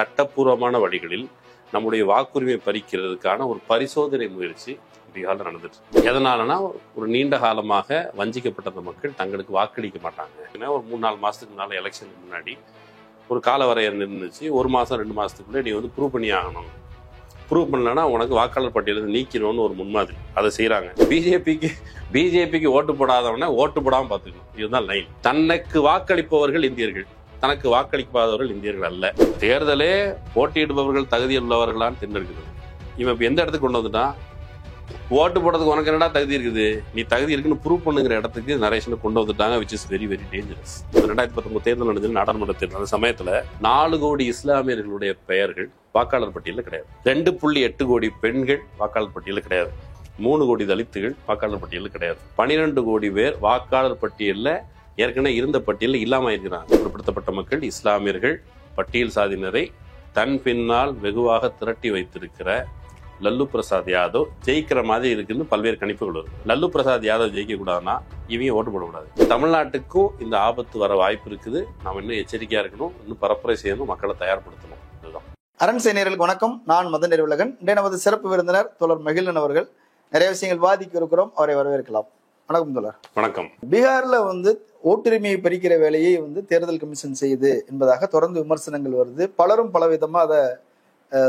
சட்டப்பூர்வமான வழிகளில் நம்முடைய வாக்குரிமை பறிக்கிறதுக்கான ஒரு பரிசோதனை முயற்சி பீகார்ல நடந்துட்டு. எதனாலனா ஒரு நீண்ட காலமாக வஞ்சிக்கப்பட்ட மக்கள் தங்களுக்கு வாக்களிக்க மாட்டாங்க. ஏன்னா ஒரு 3-4 மாசத்துக்கு முன்னால எலெக்ஷனுக்கு முன்னாடி ஒரு கால வரையறை இருந்துச்சு. 1 மாசம் 2 மாசத்துக்குள்ள நீ வந்து ப்ரூவ் பண்ணி ஆகணும். ப்ரூவ் பண்ணலன்னா உனக்கு வாக்காளர் பட்டியலிருந்து நீக்கணும்னு ஒரு முன்மாதிரி அதை செய்யறாங்க. பிஜேபிக்கு ஓட்டு போடாதவன ஓட்டு போடாம பார்த்துக்கணும். இதுதான் லைன். தனக்கு வாக்களிப்பவர்கள் இந்தியர்கள், தனக்கு வாக்களிக்காதவர்கள் இந்தியர்கள் அல்ல. தேர்தலே போட்டியிடுபவர்கள் தகுதியுள்ளவர்களான்னு தேர்ந்தெடுக்கிறது. இவன் இப்ப எந்த இடத்துக்கு கொண்டு வந்துட்டான்? ஓட்டு போடுறதுக்கு உனக்கு என்னடா தகுதி இருக்குது, நீ தகுதி இருக்குன்னு ப்ரூவ் பண்ணுங்கிற இடத்துக்கு நரேஷனை கொண்டு வந்துட்டாங்க. Which is very very dangerous. 2019 தேர்தல் நடந்தது, நாடாளுமன்ற தேர்தல். அந்த சமயத்துல 4 கோடி இஸ்லாமியர்களுடைய பெயர்கள் வாக்காளர் பட்டியலில் கிடையாது. 2.8 கோடி பெண்கள் வாக்காளர் பட்டியலில் கிடையாது. 3 கோடி தலித்துகள் வாக்காளர் பட்டியலில் கிடையாது. 12 கோடி பேர் வாக்காளர் பட்டியலில் ஏற்கனவே இருந்த பட்டியலில் இல்லாம இருக்கிறாங்க. பிற்படுத்தப்பட்ட மக்கள், இஸ்லாமியர்கள், பட்டியல் சாதியினரை தன் பின்னால் வெகுவாக திரட்டி வைத்திருக்கிற லல்லு பிரசாத் யாதவ் ஜெயிக்கிற மாதிரி இருக்குன்னு பல்வேறு கணிப்புகள் வரும். லல்லு பிரசாத் யாதவ் ஜெயிக்க கூடாதுன்னா இவங்க ஓட்டு போடக்கூடாது. தமிழ்நாட்டுக்கும் இந்த ஆபத்து வர வாய்ப்பு இருக்குது. நாம் இன்னும் எச்சரிக்கையா இருக்கணும், இன்னும் பரப்புரை செய்யணும், மக்களை தயார்படுத்தணும். இதுதான். அரண் செய்திகளுக்கு வணக்கம். நான் மதன் நெறிவுலகன். இன்றைய நமது சிறப்பு விருந்தினர் தோழர் மகிழன் அவர்கள். நிறைய விஷயங்கள் வாதிக்க இருக்கிறோம், அவரை வரவேற்கலாம். வணக்கம் தோழர். வணக்கம். பீகார்ல ஓட்டுரிமையை பறிக்கிற வேலையை தேர்தல் கமிஷன் செய்யுது என்பதாக தொடர்ந்து விமர்சனங்கள் வருது. பலரும் பலவிதமா அதை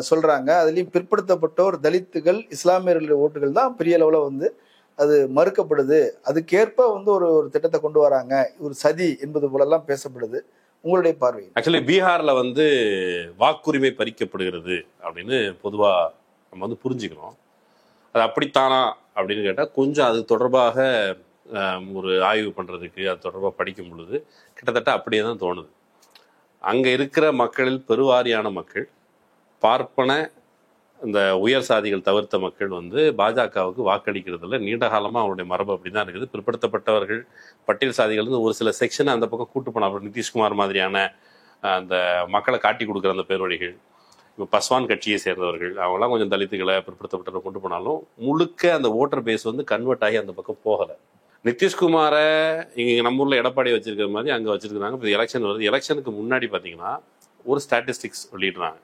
சொல்றாங்க. அதுலயும் பிற்படுத்தப்பட்டோர், தலித்துகள், இஸ்லாமியர்களுடைய ஓட்டுகள் தான் பெரிய அளவுல அது மறுக்கப்படுது. அதுக்கேற்ப ஒரு திட்டத்தை கொண்டு வராங்க, ஒரு சதி என்பது போலெல்லாம் பேசப்படுது. உங்களுடைய பார்வை? ஆக்சுவலி பீகார்ல வாக்குரிமை பறிக்கப்படுகிறது அப்படின்னு பொதுவா நம்ம புரிஞ்சுக்கணும். அது அப்படித்தானா அப்படின்னு கேட்டா கொஞ்சம் அது தொடர்பாக ஒரு ஆய்வு பண்றதுக்கு, அது தொடர்பாக படிக்கும் பொழுது கிட்டத்தட்ட அப்படியே தான் தோணுது. அங்க இருக்கிற மக்களில் பெருவாரியான மக்கள், பார்ப்பன இந்த உயர் சாதிகள் தவிர்த்த மக்கள் பாஜகவுக்கு வாக்களிக்கிறதுல நீண்ட காலமாக அவருடைய மரபு அப்படிதான் இருக்குது. பிற்படுத்தப்பட்டவர்கள், பட்டியல் சாதிகள் ஒரு சில செக்ஷனை அந்த பக்கம் கூட்டு போன, அப்புறம் நிதிஷ்குமார் மாதிரியான அந்த மக்களை காட்டி கொடுக்குற அந்த பேர்வழிகள், இப்போ பஸ்வான் கட்சியை சேர்ந்தவர்கள், அவங்களாம் கொஞ்சம் தலித்துகளை, பிற்படுத்தப்பட்டவரை கொண்டு போனாலும் முழுக்க அந்த ஓட்டர் பேஸ் கன்வெர்ட் ஆகி அந்த பக்கம் போகலை. நிதிஷ்குமாரை இங்கே நம்ம ஊரில் எடப்பாடி வச்சிருக்கிற மாதிரி அங்கே வச்சிருக்கிறாங்க. இப்போ எலெக்ஷன் வருது. எலெக்ஷனுக்கு முன்னாடி பார்த்தீங்கன்னா ஒரு ஸ்டாட்டிஸ்டிக்ஸ் வெளியிடுறாங்க.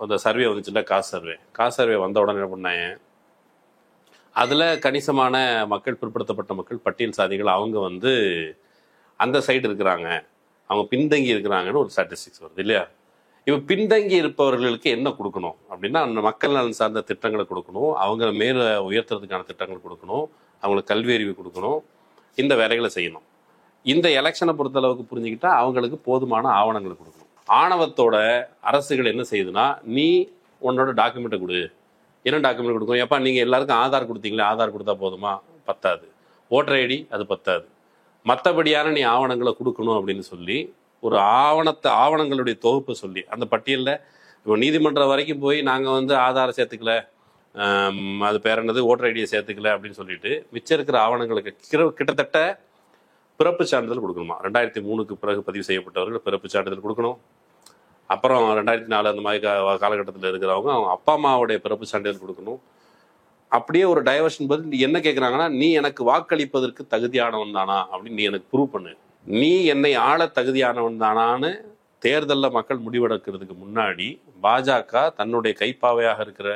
அந்த சர்வே வந்துச்சுல்ல, காசு சர்வே வந்த உடனே என்ன பண்ணாங்க, அதில் கணிசமான மக்கள், பிற்படுத்தப்பட்ட மக்கள், பட்டியல் சாதிகள், அவங்க அந்த சைடு இருக்கிறாங்க, அவங்க பின்தங்கி இருக்கிறாங்கன்னு ஒரு ஸ்டாட்டிஸ்டிக்ஸ் வருது இல்லையா? இப்போ பின்தங்கி இருப்பவர்களுக்கு என்ன கொடுக்கணும் அப்படின்னா, அந்த மக்கள் நலன் சார்ந்த திட்டங்களை கொடுக்கணும், அவங்க மேலே உயர்த்துறதுக்கான திட்டங்கள் கொடுக்கணும், அவங்களுக்கு கல்வி அறிவு கொடுக்கணும், இந்த வேலைகளை செய்யணும். இந்த எலெக்ஷனை பொறுத்தளவுக்கு புரிஞ்சுக்கிட்டா அவங்களுக்கு போதுமான ஆவணங்களை கொடுக்கணும். ஆணவத்தோட அரசுகள் என்ன செய்யுதுன்னா, நீ உன்னோட டாக்குமெண்ட்டை கொடு. என்ன டாக்குமெண்ட் கொடுக்கணும்? எப்பா நீங்கள் எல்லாருக்கும் ஆதார் கொடுத்தீங்களே, ஆதார் கொடுத்தா போதுமா? பத்தாது. ஓட்டர் ஐடி அது பத்தாது. மற்றபடியான நீ ஆவணங்களை கொடுக்கணும் அப்படின்னு சொல்லி ஒரு ஆவணங்களுடைய தொகுப்பை சொல்லி அந்த பட்டியலில் இப்போ நீதிமன்றம் வரைக்கும் போய் நாங்கள் ஆதாரை சேர்த்துக்கல, அது பேர் என்னது, ஓட்டர் ஐடியை சேர்த்துக்கல அப்படின்னு சொல்லிட்டு மிச்சம் இருக்கிற ஆவணங்களுக்கு கிட்டத்தட்ட பிறப்பு சான்றிதழ் கொடுக்கணுமா? 2003க்கு பிறகு பதிவு செய்யப்பட்டவர்கள் பிறப்பு சான்றிதழ் கொடுக்கணும். அப்புறம் 2004 அந்த மாதிரி காலகட்டத்தில் இருக்கிறவங்க அவங்க அப்பா அம்மாவுடைய பிறப்பு சான்றிதழ் கொடுக்கணும். அப்படியே ஒரு டைவர்ஷன் பதில் என்ன கேட்குறாங்கன்னா, நீ எனக்கு வாக்களிப்பதற்கு தகுதியானவன் தானா அப்படின்னு நீ எனக்கு ப்ரூவ் பண்ணு, நீ என்னை ஆள தகுதியானவன் தானான்னு தேர்தலில் மக்கள் முடிவெடுக்கிறதுக்கு முன்னாடி பாஜக தன்னுடைய கைப்பாவையாக இருக்கிற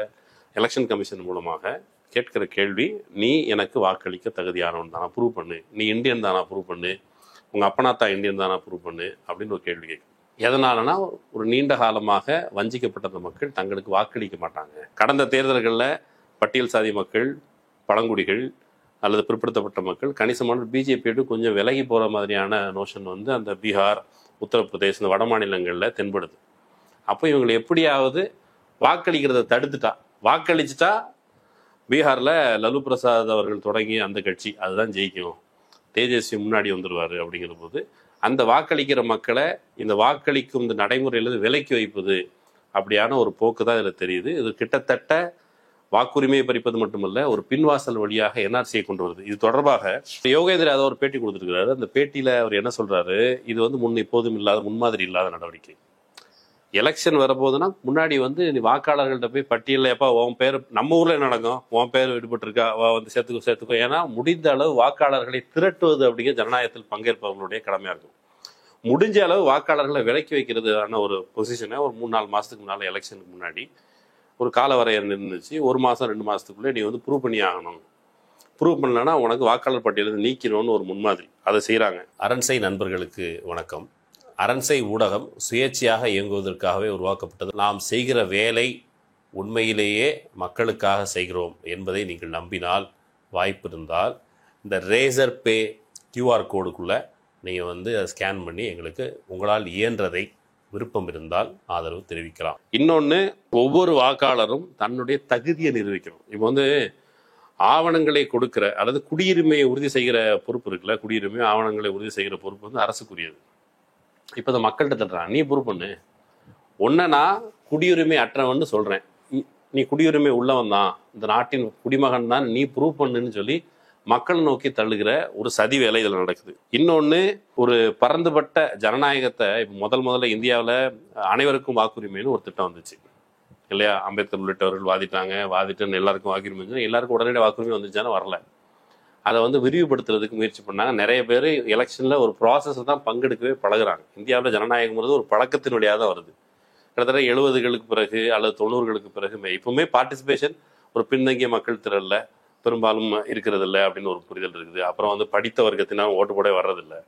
எலெக்ஷன் கமிஷன் மூலமாக கேட்கிற கேள்வி, நீ எனக்கு வாக்களிக்க தகுதியானவன் தானா ப்ரூவ் பண்ணு, நீ இந்தியன் தானா ப்ரூவ் பண்ணு, உங்கள் அப்பனாத்தா இந்தியன் தானா ப்ரூவ் பண்ணு அப்படின்னு ஒரு கேள்வி கேட்கும். எதனாலனா ஒரு நீண்ட காலமாக வஞ்சிக்கப்பட்ட மக்கள் தங்களுக்கு வாக்களிக்க மாட்டாங்க. கடந்த தேர்தல்களில் பட்டியல் சாதி மக்கள், பழங்குடிகள் அல்லது பிற்படுத்தப்பட்ட மக்கள் கணிசமான பிஜேபியோடு கொஞ்சம் விலகி போகிற மாதிரியான நோஷன் அந்த பீகார், உத்தரப்பிரதேச, இந்த வட மாநிலங்களில் தென்படுது. அப்போ இவங்களை எப்படியாவது வாக்களிக்கிறத தடுத்துட்டா, வாக்களிச்சுட்டா பீகாரில் லல்லு பிரசாத் அவர்கள் தொடங்கி அந்த கட்சி அதுதான் ஜெயிக்கும், தேஜஸ்வி முன்னாடி வந்துடுவார். அப்படிங்கிற போது அந்த வாக்களிக்கிற மக்களை இந்த வாக்களிக்கும் இந்த நடைமுறையிலிருந்து விலக்கி வைப்பது அப்படியான ஒரு போக்கு தான் இதில் தெரியுது. இது கிட்டத்தட்ட வாக்குரிமையை பறிப்பது மட்டுமல்ல, ஒரு பின்வாசல் வழியாக என்ஆர்சியை கொண்டு வருது. இது தொடர்பாக யோகேந்திர யாதவ் ஒரு பேட்டி கொடுத்துருக்கிறாரு. அந்த பேட்டியில் அவர் என்ன சொல்றாரு, இது எப்போதும் இல்லாத, முன்மாதிரி இல்லாத நடவடிக்கை. எலெக்ஷன் வரப்போகுதுன்னா முன்னாடி நீ வாக்காளர்கள்ட்ட போய் பட்டியலில் எப்போ உன் பேர், நம்ம ஊரில் என்ன நடக்கும், உன் பேர் விடுபட்டிருக்கா, சேர்த்துக்கோ. ஏன்னா முடிந்த அளவு வாக்காளர்களை திரட்டுவது அப்படிங்கிற ஜனநாயகத்தில் பங்கேற்பவர்களுடைய கடமையாக இருக்கும். முடிஞ்ச அளவு வாக்காளர்களை விலக்கி வைக்கிறதுக்கான ஒரு பொசிஷனை ஒரு 3-4 மாதத்துக்கு முன்னால் எலெக்ஷனுக்கு முன்னாடி ஒரு கால வரையறை நின்றுச்சு. 1 மாதம் 2 மாதத்துக்குள்ளே நீ வந்து ப்ரூவ் பண்ணி ஆகணும், ப்ரூவ் பண்ணலன்னா உனக்கு வாக்காளர் பட்டியலிருந்து நீக்கணும்னு ஒரு முன்மாதிரி அதை செய்கிறாங்க. அரண்சை நண்பர்களுக்கு வணக்கம். அரண்சை ஊடகம் சுயேட்சையாக இயங்குவதற்காகவே உருவாக்கப்பட்டது. நாம் செய்கிற வேலை உண்மையிலேயே மக்களுக்காக செய்கிறோம் என்பதை நீங்கள் நம்பினால், வாய்ப்பு இருந்தால் இந்த ரேசர் பே கியூஆர் கோடுக்குள்ளே நீங்கள் வந்து அதை ஸ்கேன் பண்ணி எங்களுக்கு உங்களால் இயன்றதை விருப்பம் இருந்தால் ஆதரவு தெரிவிக்கலாம். இன்னொன்று, ஒவ்வொரு வாக்காளரும் தன்னுடைய தகுதியை நிரூபிக்கணும். இப்போ வந்து ஆவணங்களை கொடுக்கிற அல்லது குடியுரிமையை உறுதி செய்கிற பொறுப்பு இருக்குல்ல, குடியுரிமை ஆவணங்களை உறுதி செய்கிற பொறுப்பு வந்து அரசுக்குரியது. இப்போ இந்த மக்கள்கிட்ட தட்டுறான், நீ ப்ரூவ் பண்ணு, ஒன்றை நான் குடியுரிமை அற்றவன்னு சொல்கிறேன், நீ குடியுரிமை உள்ளவன் தான், இந்த நாட்டின் குடிமகன் தான், நீ ப்ரூவ் பண்ணுன்னு சொல்லி மக்களை நோக்கி தள்ளுகிற ஒரு சதி வேலை இதில் நடக்குது. இன்னொன்று, ஒரு பரந்துபட்ட ஜனநாயகத்தை இப்போ முதல்ல இந்தியாவில் அனைவருக்கும் வாக்குரிமைன்னு ஒரு திட்டம் வந்துச்சு இல்லையா? அம்பேத்கர் உள்ளிட்டவர்கள் வாதிட்டு எல்லாருக்கும் வாக்குரிமை, எல்லாருக்கும் உடனடியாக வாக்குரிமை வந்துச்சானு வரல. அதை வந்து விரிவுபடுத்துறதுக்கு முயற்சி பண்ணாங்க. நிறைய பேர் எலெக்ஷனில் ஒரு ப்ராசஸை தான் பங்கெடுக்கவே பழகுறாங்க. இந்தியாவில் ஜனநாயகம்ங்கிறது ஒரு பழக்கத்தின் வழியாக தான் வருது. கிட்டத்தட்ட 70களுக்கு பிறகு அல்லது 90களுக்கு பிறகு இப்பவுமே பார்ட்டிசிபேஷன் ஒரு பின்தங்கிய மக்கள் திரளில் பெரும்பாலும் இருக்கிறது இல்லை அப்படின்னு ஒரு புரிதல் இருக்குது. அப்புறம் வந்து படித்த வர்க்கத்தினால் ஓட்டு போட வர்றதில்லை.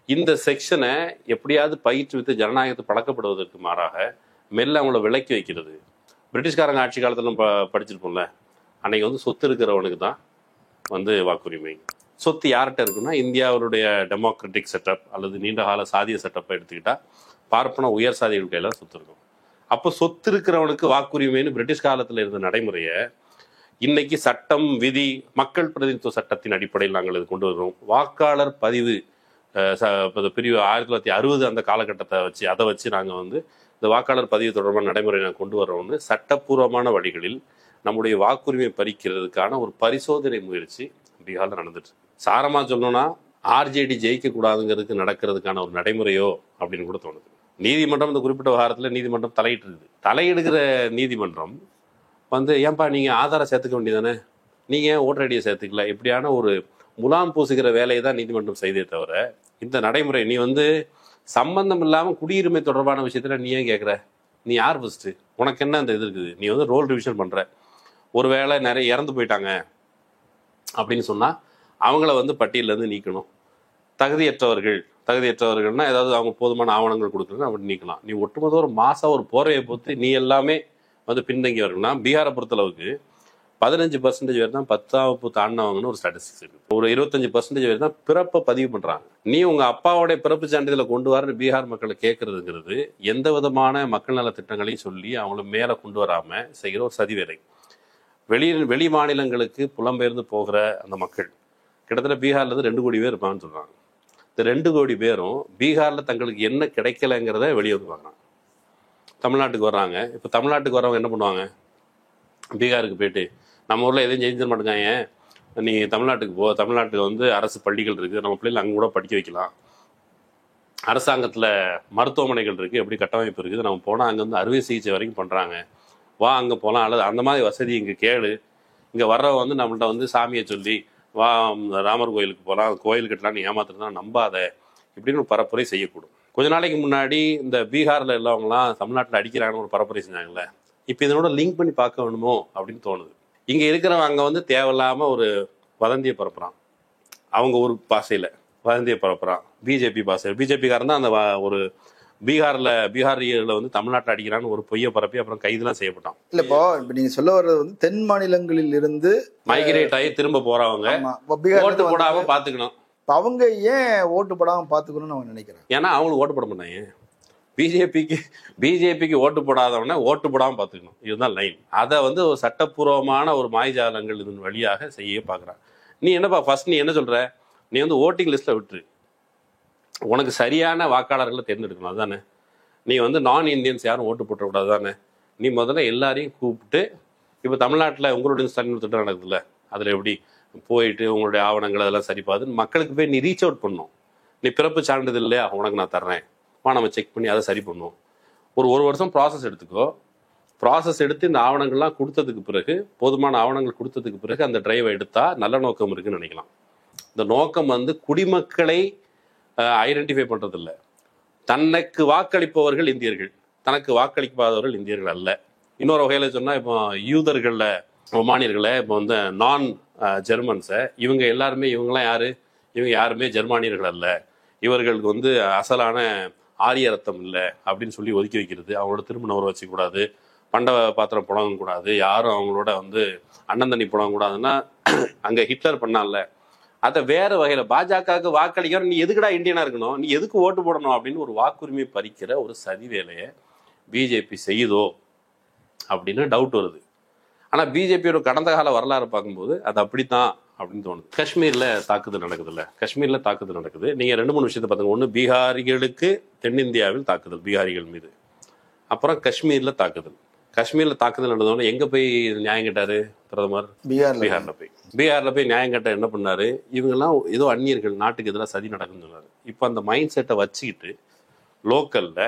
இந்த செக்ஷனை எப்படியாவது பயிற்றுவித்து ஜனநாயகத்தை பழக்கப்படுவதற்கு மாறாக மெல்ல அவங்கள விலக்கி வைக்கிறது. பிரிட்டிஷ்காரங்க ஆட்சி காலத்தில் நம்ம படிச்சிருப்போம்ல, அன்னைக்கு வந்து சொத்து இருக்கிறவனுக்கு தான் வந்து வாக்குரிமை. சொத்து யார்கிட்ட இருக்குன்னா, இந்தியாவுடைய டெமோக்ராட்டிக் செட்டப் அல்லது நீண்டகால சாதிய செட்டப்பை எடுத்துக்கிட்டா பார்ப்பன உயர் சாதிகள் கையில் சொத்து இருக்கும். அப்போ சொத்து இருக்கிறவனுக்கு வாக்குரிமைன்னு பிரிட்டிஷ் காலத்தில் இருந்த நடைமுறையை இன்னைக்கு சட்டம், விதி, மக்கள் பிரதிநிதித்துவ சட்டத்தின் அடிப்படையில் நாங்கள் இது கொண்டு வருவோம். வாக்காளர் பதிவு பிரிவு 1960 அந்த காலகட்டத்தை வச்சு அதை வச்சு நாங்கள் வந்து இந்த வாக்காளர் பதிவு தொடர்பான நடைமுறை நாங்கள் கொண்டு வர்றோம்னு சட்டப்பூர்வமான வழிகளில் நம்முடைய வாக்குரிமை பறிக்கிறதுக்கான ஒரு பரிசோதனை முயற்சி பீகாரில் நடந்துட்டு. சாரமாக சொல்லணும்னா ஆர்ஜேடி ஜெயிக்க கூடாதுங்கிறதுக்கு நடக்கிறதுக்கான ஒரு நடைமுறையோ அப்படின்னு கூட தோணுது. நீதிமன்றம் இந்த குறிப்பிட்ட விவகாரத்தில் நீதிமன்றம் தலையிட்டு இருக்குது. தலையிடுகிற நீதிமன்றம் வந்து, ஏன்பா நீங்கள் ஆதாரம் சேர்த்துக்க வேண்டியதானே, நீங்கள் ஏன் ஓட்டர் ஐடியை சேர்த்துக்கல, இப்படியான ஒரு முலாம் பூசுகிற வேலையை தான் நீதிமன்றம் செய்தே தவிர இந்த நடைமுறை நீ வந்து சம்பந்தம் இல்லாமல் குடியுரிமை தொடர்பான விஷயத்தில் நீ ஏன் கேட்குற? நீ யார் ஃபஸ்ட்டு? உனக்கு என்ன அந்த இது இருக்குது? நீ வந்து ரோல் ரிவிஷன் பண்ணுற, ஒரு வேளை நிறைய இறந்து போயிட்டாங்க அப்படின்னு சொன்னால் அவங்கள வந்து பட்டியலேருந்து நீக்கணும். தகுதியற்றவர்கள்னா ஏதாவது அவங்க போதுமான ஆவணங்கள் கொடுக்குறது அப்படி நீக்கலாம். நீ ஒட்டுமொத்த ஒரு மாதம் ஒரு போர்வையை பொறுத்து நீ எல்லாமே வந்து பின்தங்கியவர்கள்னா, பீகாரை பொறுத்தளவுக்கு 15% பேர் தான் 10ஆம் வகுப்பு தாண்டினவங்கன்னு ஒரு ஸ்டாட்டிஸ்டிக்ஸ் இருக்குது. ஒரு 25% பேர் தான் பிறப்பை பதிவு பண்ணுறாங்க. நீ உங்கள் அப்பாவோடைய பிறப்பு சான்றிதழை கொண்டு வர பீகார் மக்களை கேட்கறதுங்கிறது எந்த விதமான மக்கள் நல திட்டங்களையும் சொல்லி அவங்கள மேலே கொண்டு வராமல் செய்கிற ஒரு சதி வேலை. வெளி மாநிலங்களுக்கு புலம்பெயர்ந்து போகிற அந்த மக்கள் கிட்டத்தட்ட பீகார்லேருந்து 2 கோடி பேர் இருப்பாங்கன்னு சொல்கிறாங்க. இந்த 2 கோடி பேரும் பீகாரில் தங்களுக்கு என்ன கிடைக்கலைங்கிறத வெளியே வந்து பார்க்குறாங்க. தமிழ்நாட்டுக்கு வர்றாங்க. இப்போ தமிழ்நாட்டுக்கு வரவங்க என்ன பண்ணுவாங்க? பீகாருக்கு போயிட்டு நம்ம ஊரில் எதையும் செஞ்சு மாட்டேங்காங்க, நீ தமிழ்நாட்டுக்கு போ, தமிழ்நாட்டுக்கு வந்து அரசு பள்ளிகள் இருக்குது, நம்ம பிள்ளைகள் அங்கே கூட படிக்க வைக்கலாம், அரசாங்கத்தில் மருத்துவமனைகள் இருக்குது, எப்படி கட்டமைப்பு இருக்குது, நம்ம போனால் அங்கே வந்து அறுவை சிகிச்சை வரைக்கும் பண்ணுறாங்க, வா அங்கே போகலாம், அல்லது அந்த மாதிரி வசதி இங்கே கேளு, இங்கே வர்றவ வந்து நம்மள்ட்ட வந்து சாமியை சொல்லி வா ராமர் கோயிலுக்கு போகலாம், கோயில் கட்டலான்னு ஏமாத்துறதுனா நம்பாத, இப்படின்னு ஒரு பரப்புரை செய்யக்கூடும். கொஞ்ச நாளைக்கு முன்னாடி இந்த பீகாரில் உள்ளவங்களாம் தமிழ்நாட்டில் அடிக்கிறாங்கன்னு ஒரு பரப்புரை செஞ்சாங்களே, இப்போ இதனோட லிங்க் பண்ணி பார்க்க வேணுமோ அப்படின்னு தோணுது. இங்கே இருக்கிறவங்க அங்கே வந்து தேவையில்லாமல் ஒரு வதந்தியை பரப்புறான், அவங்க ஒரு பாஷையில் வதந்தியை பரப்புறான், பிஜேபி பாஷை, பிஜேபிக்காரன் தான் அந்த ஒரு பீகாரில் வந்து தமிழ்நாட்டில் அடிக்கிறான்னு ஒரு பொய்யை பரப்பி அப்புறம் கைதுலாம் செய்யப்பட்டான். இல்ல இப்போ நீங்க சொல்ல வர்றது வந்து தென் மாநிலங்களில் இருந்து மைக்ரேட் ஆகி திரும்ப போறவங்க ஓட்டு போடாம பாத்துக்கணும். அவங்க ஏன் ஓட்டு போடாம பாத்துக்கணும்னு அவங்க நினைக்கிறேன். ஏன்னா அவங்களுக்கு ஓட்டு போட மாட்டாங்க. பிஜேபிக்கு ஓட்டு போடாதவன ஓட்டு போடாம பாத்துக்கணும், இதுதான் லைன். அதை வந்து ஒரு சட்டப்பூர்வமான ஒரு மாய்ஜாலங்கள் இதன் வழியாக செய்ய பாக்குறாங்க. நீ என்னப்பா ஃபர்ஸ்ட் நீ என்ன சொல்ற, நீ வந்து ஓட்டிங் லிஸ்ட்ல விட்டுரு, உனக்கு சரியான வாக்காளர்களை தேர்ந்தெடுக்கணும், அதுதானே. நீ வந்து நான் இந்தியன்ஸ் யாரும் ஓட்டு போட்டக்கூடாது தானே. நீ முதல்ல எல்லாரையும் கூப்பிட்டு, இப்போ தமிழ்நாட்டில் உங்களுடைய ஸ்டாலின் திட்டம் நடக்குதுல்ல, அதில் எப்படி போயிட்டு உங்களுடைய ஆவணங்கள் அதெல்லாம் சரி பார்த்து மக்களுக்கு போய் நீ ரீச் அவுட் பண்ணணும். நீ பிறப்பு சான்றிதழ் இல்லையா, உனக்கு நான் தர்றேன், நம்ம செக் பண்ணி அதை சரி பண்ணுவோம். ஒரு வருஷம் ப்ராசஸ் எடுத்துக்கோ. ப்ராசஸ் எடுத்து இந்த ஆவணங்கள்லாம் கொடுத்ததுக்கு பிறகு, போதுமான ஆவணங்கள் கொடுத்ததுக்கு பிறகு அந்த டிரைவை எடுத்தா நல்ல நோக்கம் இருக்குன்னு நினைக்கலாம். இந்த நோக்கம் வந்து குடிமக்களை ஐடென்டிஃபை பண்ணுறது இல்லை, தனக்கு வாக்களிப்பவர்கள் இந்தியர்கள், தனக்கு வாக்களிக்காதவர்கள் இந்தியர்கள் அல்ல. இன்னொரு வகையில சொன்னா, இப்போ யூதர்கள்ல ரொமானியர்களை, இப்போ வந்து நான் ஜெர்மன்ஸை, இவங்க எல்லாருமே, இவங்கெல்லாம் யாரு, இவங்க யாருமே ஜெர்மானியர்கள் அல்ல, இவர்களுக்கு வந்து அசலான ஆரிய ரத்தம் இல்லை அப்படின்னு சொல்லி ஒதுக்கி வைக்கிறது, அவங்களோட திருமணம் உறவு வச்சுக்கூடாது, பண்ட பாத்திரம் புழங்கக்கூடாது, யாரும் அவங்களோட வந்து அண்ணன் தண்ணி புழங்கக்கூடாதுன்னா அங்கே ஹிட்லர் பண்ணால. அதை வேற வகையில் பாஜகவுக்கு வாக்களிக்கிற, நீ எதுக்குடா இந்தியனா இருக்கணும், நீ எதுக்கு ஓட்டு போடணும் அப்படின்னு ஒரு வாக்குரிமை பறிக்கிற ஒரு சதி வேலையை பிஜேபி செய்யுதோ அப்படின்னு டவுட் வருது. ஆனால் பிஜேபியோட கடந்த கால வரலாறு பார்க்கும்போது அது அப்படித்தான் அப்படின்னு தோணுது. காஷ்மீரில் தாக்குதல் நடக்குதுல்ல, காஷ்மீரில் தாக்குதல் நடக்குது. நீங்கள் 2-3 விஷயத்தை பார்த்துங்க. ஒன்று, பீகாரிகளுக்கு தென்னிந்தியாவில் தாக்குதல், பீகாரிகள் மீது. அப்புறம் காஷ்மீரில் தாக்குதல். காஷ்மீரில் தாக்குதல் நடந்தவொடனே எங்கே போய் நியாயம் கேட்டார் பிரதமர்? பீகாரில் போய் நியாயம் கேட்ட என்ன பண்ணார்? இவங்கெல்லாம் ஏதோ அந்நியர்கள், நாட்டுக்கு எதிராக சதி நடக்குன்னு சொன்னார். இப்போ அந்த மைண்ட் செட்டை வச்சுக்கிட்டு லோக்கலில்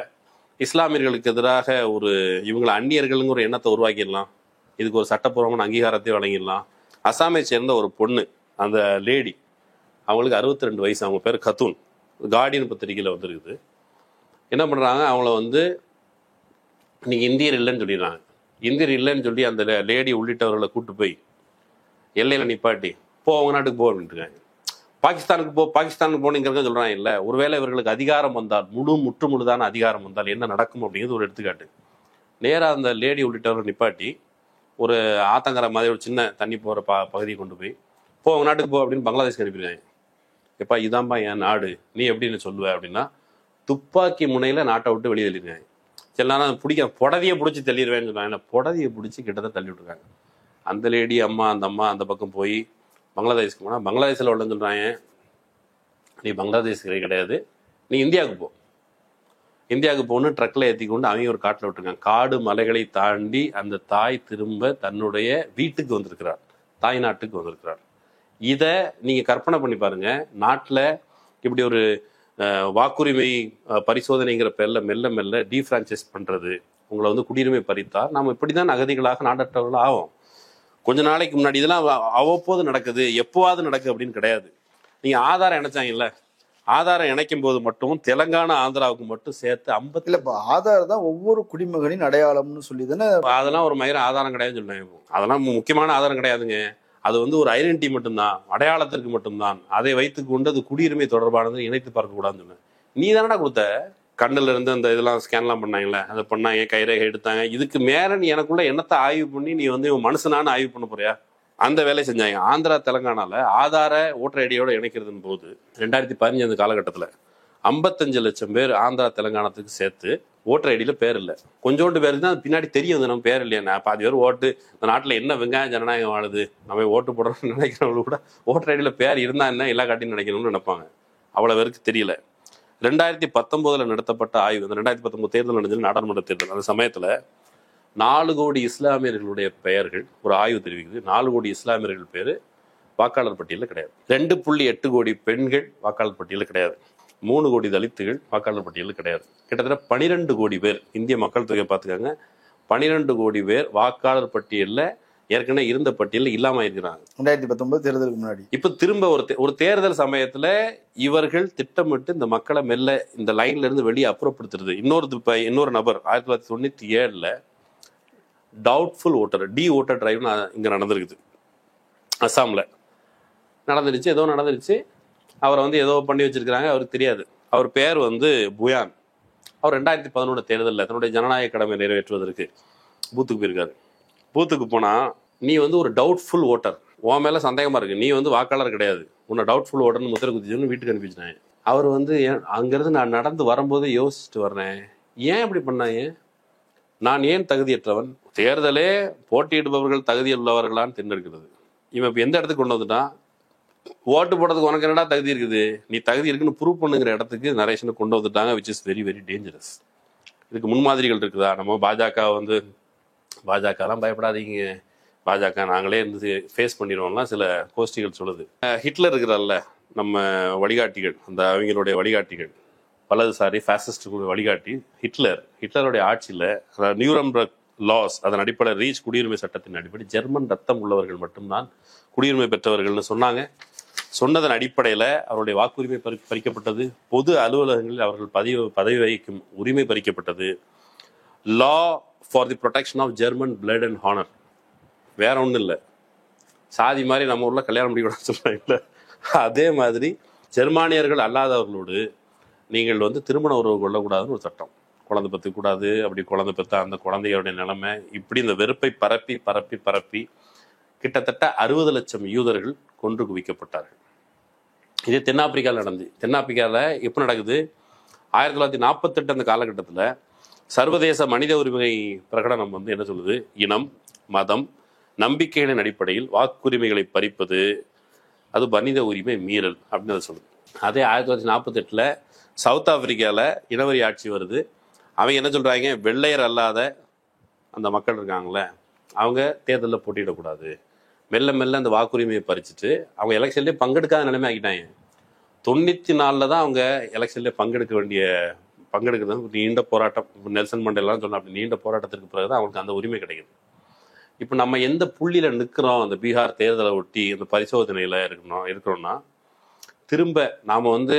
இஸ்லாமியர்களுக்கு எதிராக ஒரு இவங்களை அந்நியர்களுங்கிற ஒரு எண்ணத்தை உருவாக்கிடலாம், இதுக்கு ஒரு சட்டப்பூர்வமான அங்கீகாரத்தை வழங்கிடலாம். அசாமை சேர்ந்த ஒரு பொண்ணு, அந்த லேடி, அவங்களுக்கு 62 வயசு, அவங்க பேர் கத்தூன், கார்டியன் பத்திரிகையில் வந்துருக்குது. என்ன பண்ணுறாங்க, அவங்கள வந்து நீங்கள் இந்தியர் இல்லைன்னு சொல்லிடுறாங்க. இந்தியர் இல்லைன்னு சொல்லி அந்த லேடி உள்ளிட்டவர்களை கூப்பிட்டு போய் எல்லையில் நிப்பாட்டி, அவங்க நாட்டுக்கு போ அப்படின்ட்டுருக்காங்க. பாகிஸ்தானுக்கு போனீங்கிறத சொல்கிறாங்க. இல்லை, ஒருவேளை இவர்களுக்கு அதிகாரம் வந்தால், முற்றுமுழுதான அதிகாரம் வந்தால் என்ன நடக்கும் அப்படிங்கிறது ஒரு எடுத்துக்காட்டு. நேராக அந்த லேடி உள்ளிட்டவர்கள் நிப்பாட்டி ஒரு ஆத்தங்கரை மாதிரி ஒரு சின்ன தண்ணி போகிற பகுதியை கொண்டு போய் அவங்க நாட்டுக்கு போ அப்படின்னு பங்களாதேஷ்க்கு அனுப்பிடுவாங்க. எப்பா இதான்பா என் நாடு, நீ எப்படின்னு சொல்லுவ அப்படின்னா துப்பாக்கி முனையில் நாட்டை விட்டு வெளியே தள்ளிடுறாங்க. சில நேரம் புடவையை பிடிச்சி தள்ளிடுவேன்னு சொன்னாங்க. புடவையை பிடிச்சி கிட்டத்தட்ட தள்ளி விட்டுருக்காங்க. அந்த லேடி அம்மா அந்த பக்கம் போய் பங்களாதேஷ்க்கு போனால் பங்களாதேஷில் உள்ளன்னு சொல்கிறாங்க, நீ பங்களாதேஷ் கிடையாது, நீ இந்தியாவுக்கு போ. இந்தியாவுக்கு போகணும் ட்ரக்கில் ஏற்றி கொண்டு அவங்க ஒரு காட்டில் விட்டுருக்காங்க. காடு மலைகளை தாண்டி அந்த தாய் திரும்ப தன்னுடைய வீட்டுக்கு வந்திருக்கிறார், தாய் நாட்டுக்கு வந்திருக்கிறார். இதை நீங்கள் கற்பனை பண்ணி பாருங்க. நாட்டில் இப்படி ஒரு வாக்குரிமை பரிசோதனைங்கிற பேரில் மெல்ல மெல்ல டீஃப்ரான்ச்சைஸ் பண்ணுறது, உங்களை வந்து குடியுரிமை பறித்தால் நாம் இப்படி தான் அகதிகளாக நாடற்றவர்கள் ஆகும். கொஞ்ச நாளைக்கு முன்னாடி இதெல்லாம் அவ்வப்போது நடக்குது, எப்போவாது நடக்குது அப்படின்னு கிடையாது. நீங்கள் ஆதாரம் இணைச்சாங்கல்ல, ஆதாரம் இணைக்கும் போது மட்டும் தெலங்கானா ஆந்திராவுக்கு மட்டும் சேர்த்து 50 ஆதாரம் தான் ஒவ்வொரு குடிமகனின் அடையாளம்னு சொல்லி தானே. அதெல்லாம் ஒரு மயிர ஆதாரம் கிடையாதுன்னு சொன்னாங்க. அதெல்லாம் முக்கியமான ஆதாரம் கிடையாதுங்க. அது வந்து ஒரு ஐடென்டிட்டி மட்டும்தான், அடையாளத்திற்கு மட்டும்தான். அதை வைத்துக் கொண்டு அது குடியுரிமை தொடர்பானது இணைத்து பார்க்கக்கூடாதுன்னு சொன்னேன். நீ தானடா கொடுத்த, கண்ணில் இருந்து அந்த இதெல்லாம் ஸ்கேன்லாம் பண்ணாங்களே, அதை பண்ணாங்க, கைரேகை எடுத்தாங்க. இதுக்கு மேல நீ எனக்குள்ள எண்ணத்தை ஆய்வு பண்ணி நீ வந்து மனுஷனானு ஆய்வு பண்ண போறியா? அந்த வேலையை செஞ்சாங்க. ஆந்திரா தெலங்கானால ஆதார ஓட்டர் ஐடியோட இணைக்கிறதுன்னு போது 2015 அந்த காலகட்டத்தில் 55 லட்சம் பேர் ஆந்திரா தெலங்கானத்துக்கு சேர்த்து ஓட்டர் ஐடியில் பேர் இல்லை. கொஞ்சோண்டு பேர் தான் பின்னாடி தெரியும் நம்ம பேர் இல்லையா. பாதி பேர் ஓட்டு, இந்த நாட்டில் என்ன வெங்காயம் ஜனநாயகம் வாழுது, நம்ம ஓட்டு போடுறோம்னு நினைக்கிறவங்க கூட ஓட்டர் ஐடியில் பேர் இருந்தா என்ன எல்லா காட்டின்னு நினைக்கணும்னு நினைப்பாங்க. அவ்வளோ பேருக்கு தெரியல. 2019 நடத்தப்பட்ட ஆய்வு, அந்த 2019 தேர்தல் நடந்தது, நாடாளுமன்ற தேர்தல். அந்த சமயத்தில் 4 கோடி இஸ்லாமியர்களுடைய பெயர்கள் ஒரு ஆய்வு தெரிவிக்குது. 4 கோடி இஸ்லாமியர்கள் பேர் வாக்காளர் பட்டியலில் கிடையாது. 2.8 கோடி பெண்கள் வாக்காளர் பட்டியலில் கிடையாது. 3 கோடி தலித்துகள் வாக்காளர் பட்டியலில் கிடையாது. கிட்டத்தட்ட 12 கோடி பேர், இந்திய மக்கள் தொகையை பார்த்துக்காங்க, 12 கோடி பேர் வாக்காளர் பட்டியலில் ஏற்கனவே இருந்த பட்டியலில் இல்லாமல் இருக்கிறாங்க 2019 தேர்தலுக்கு முன்னாடி. இப்போ திரும்ப ஒரு தேர்தல் சமயத்தில் இவர்கள் திட்டமிட்டு இந்த மக்களை மெல்ல இந்த லைன்ல இருந்து வெளியே அப்புறப்படுத்துறது. இன்னொரு நபர் 1997 டவுட்ஃபுல் ஓட்டர், ஓட்டர் டிரைவ்னு இங்கே நடந்திருக்குது, அஸ்ஸாமில் நடந்துருச்சு. ஏதோ நடந்துருச்சு, அவரை வந்து ஏதோ பண்ணி வச்சிருக்கிறாங்க, அவருக்கு தெரியாது. அவர் பேர் வந்து புயான். அவர் 2011 தேர்தலில் தன்னுடைய ஜனநாயக கடமை நிறைவேற்றுவதற்கு பூத்துக்கு போயிருக்காரு. பூத்துக்கு போனால், நீ வந்து ஒரு டவுட்ஃபுல் ஓட்டர், உன் மேலே சந்தேகமாக இருக்குது, நீ வந்து வாக்காளர் கிடையாது, உன்னை டவுட்ஃபுல் ஓட்டர்னு முத்திரை குத்திச்சுன்னு வீட்டுக்கு அனுப்பிச்சிட்டாங்க. அவர் வந்து அங்கேருந்து நான் நடந்து வரும்போதே யோசிச்சுட்டு வர்றேன், ஏன் இப்படி பண்ணாங்க, நான் ஏன் தகுதியற்றவன், தேர்தலே போட்டியிடுபவர்கள் தகுதியுள்ளவர்களான்னு தேர்ந்தெடுக்கிறது. இவன் இப்போ எந்த இடத்துக்கு கொண்டு வந்துட்டான், ஓட்டு போடுறதுக்கு உனக்கு என்னடா தகுதி இருக்குது, நீ தகுதி இருக்குன்னு ப்ரூவ் பண்ணுங்கிற இடத்துக்கு நரேஷனை கொண்டு வந்துட்டாங்க. Which is very very dangerous. இதுக்கு முன்மாதிரிகள் இருக்குதா? நம்ம பாஜக வந்து பாஜகலாம் பயப்படாதீங்க, பாஜக நாங்களே இருந்து ஃபேஸ் பண்ணிடுவோம்லாம் சில கோஷ்டிகள் சொல்லுது. ஹிட்லர் இருக்கிறல்ல, நம்ம வழிகாட்டிகள், அந்த அவங்களுடைய வழிகாட்டிகள், வலதுசாரி ஃபேசிஸ்ட் வழிகாட்டி ஹிட்லருடைய ஆட்சியில் நியூரம்பர்க் லாஸ், அதன் அடிப்படை ரீச் குடியுரிமை சட்டத்தின் அடிப்படை ஜெர்மன் ரத்தம் உள்ளவர்கள் மட்டும்தான் குடியுரிமை பெற்றவர்கள்னு சொன்னாங்க. சொன்னதன் அடிப்படையில் அவருடைய வாக்குரிமை பறிக்கப்பட்டது. பொது அலுவலகங்களில் அவர்கள் பதவி வகிக்கும் உரிமை பறிக்கப்பட்டது. Law for the protection of German blood and honour. வேற ஒன்றும் இல்லை, சாதி மாதிரி நம்ம ஊரில் கல்யாணம் பண்ணிக்கூடாது சொல்கிறாங்கல்ல, அதே மாதிரி ஜெர்மானியர்கள் அல்லாதவர்களோடு நீங்கள் வந்து திருமண உறவு கொள்ளக்கூடாதுன்னு ஒரு சட்டம். குழந்தை பெற்றக்கூடாது, அப்படி குழந்தை பெற்ற அந்த குழந்தையோடைய நிலைமை, இப்படி இந்த வெறுப்பை பரப்பி பரப்பி பரப்பி கிட்டத்தட்ட 60 லட்சம் யூதர்கள் கொன்று குவிக்கப்பட்டார்கள். இது தென்னாப்பிரிக்காவில் நடந்து. தென்னாப்பிரிக்காவில் எப்போ நடக்குது? 1948 அந்த காலகட்டத்தில் சர்வதேச மனித உரிமை பிரகடனம் வந்து என்ன சொல்லுது? இனம், மதம், நம்பிக்கைகளின் அடிப்படையில் வாக்குரிமைகளை பறிப்பது அது மனித உரிமை மீறல் அப்படின்னு அதை சொல்லுது. அதே 1948 சவுத் ஆப்பிரிக்காவில் இனவரி ஆட்சி வருது. அவங்க என்ன சொல்கிறாங்க? வெள்ளையர் அல்லாத அந்த மக்கள் இருக்காங்களே, அவங்க தேர்தலில் போட்டியிடக்கூடாது. மெல்ல மெல்ல அந்த வாக்குரிமையை பறிச்சுட்டு அவங்க எலெக்ஷன்லேயே பங்கெடுக்காத நிலைமை ஆக்கிட்டாங்க. 94 தான் அவங்க எலெக்ஷன்லேயே பங்கெடுக்கிறது நீண்ட போராட்டம். நெல்சன் மண்டேலான்னு சொன்னால் அப்படி நீண்ட போராட்டத்திற்கு பிறகு தான் அவங்களுக்கு அந்த உரிமை கிடைக்குது. இப்போ நம்ம எந்த புள்ளியில் நிற்கிறோம்? அந்த பீகார் தேர்தலை ஒட்டி இந்த பரிசோதனையில் இருக்கிறோம்னா திரும்ப நாம் வந்து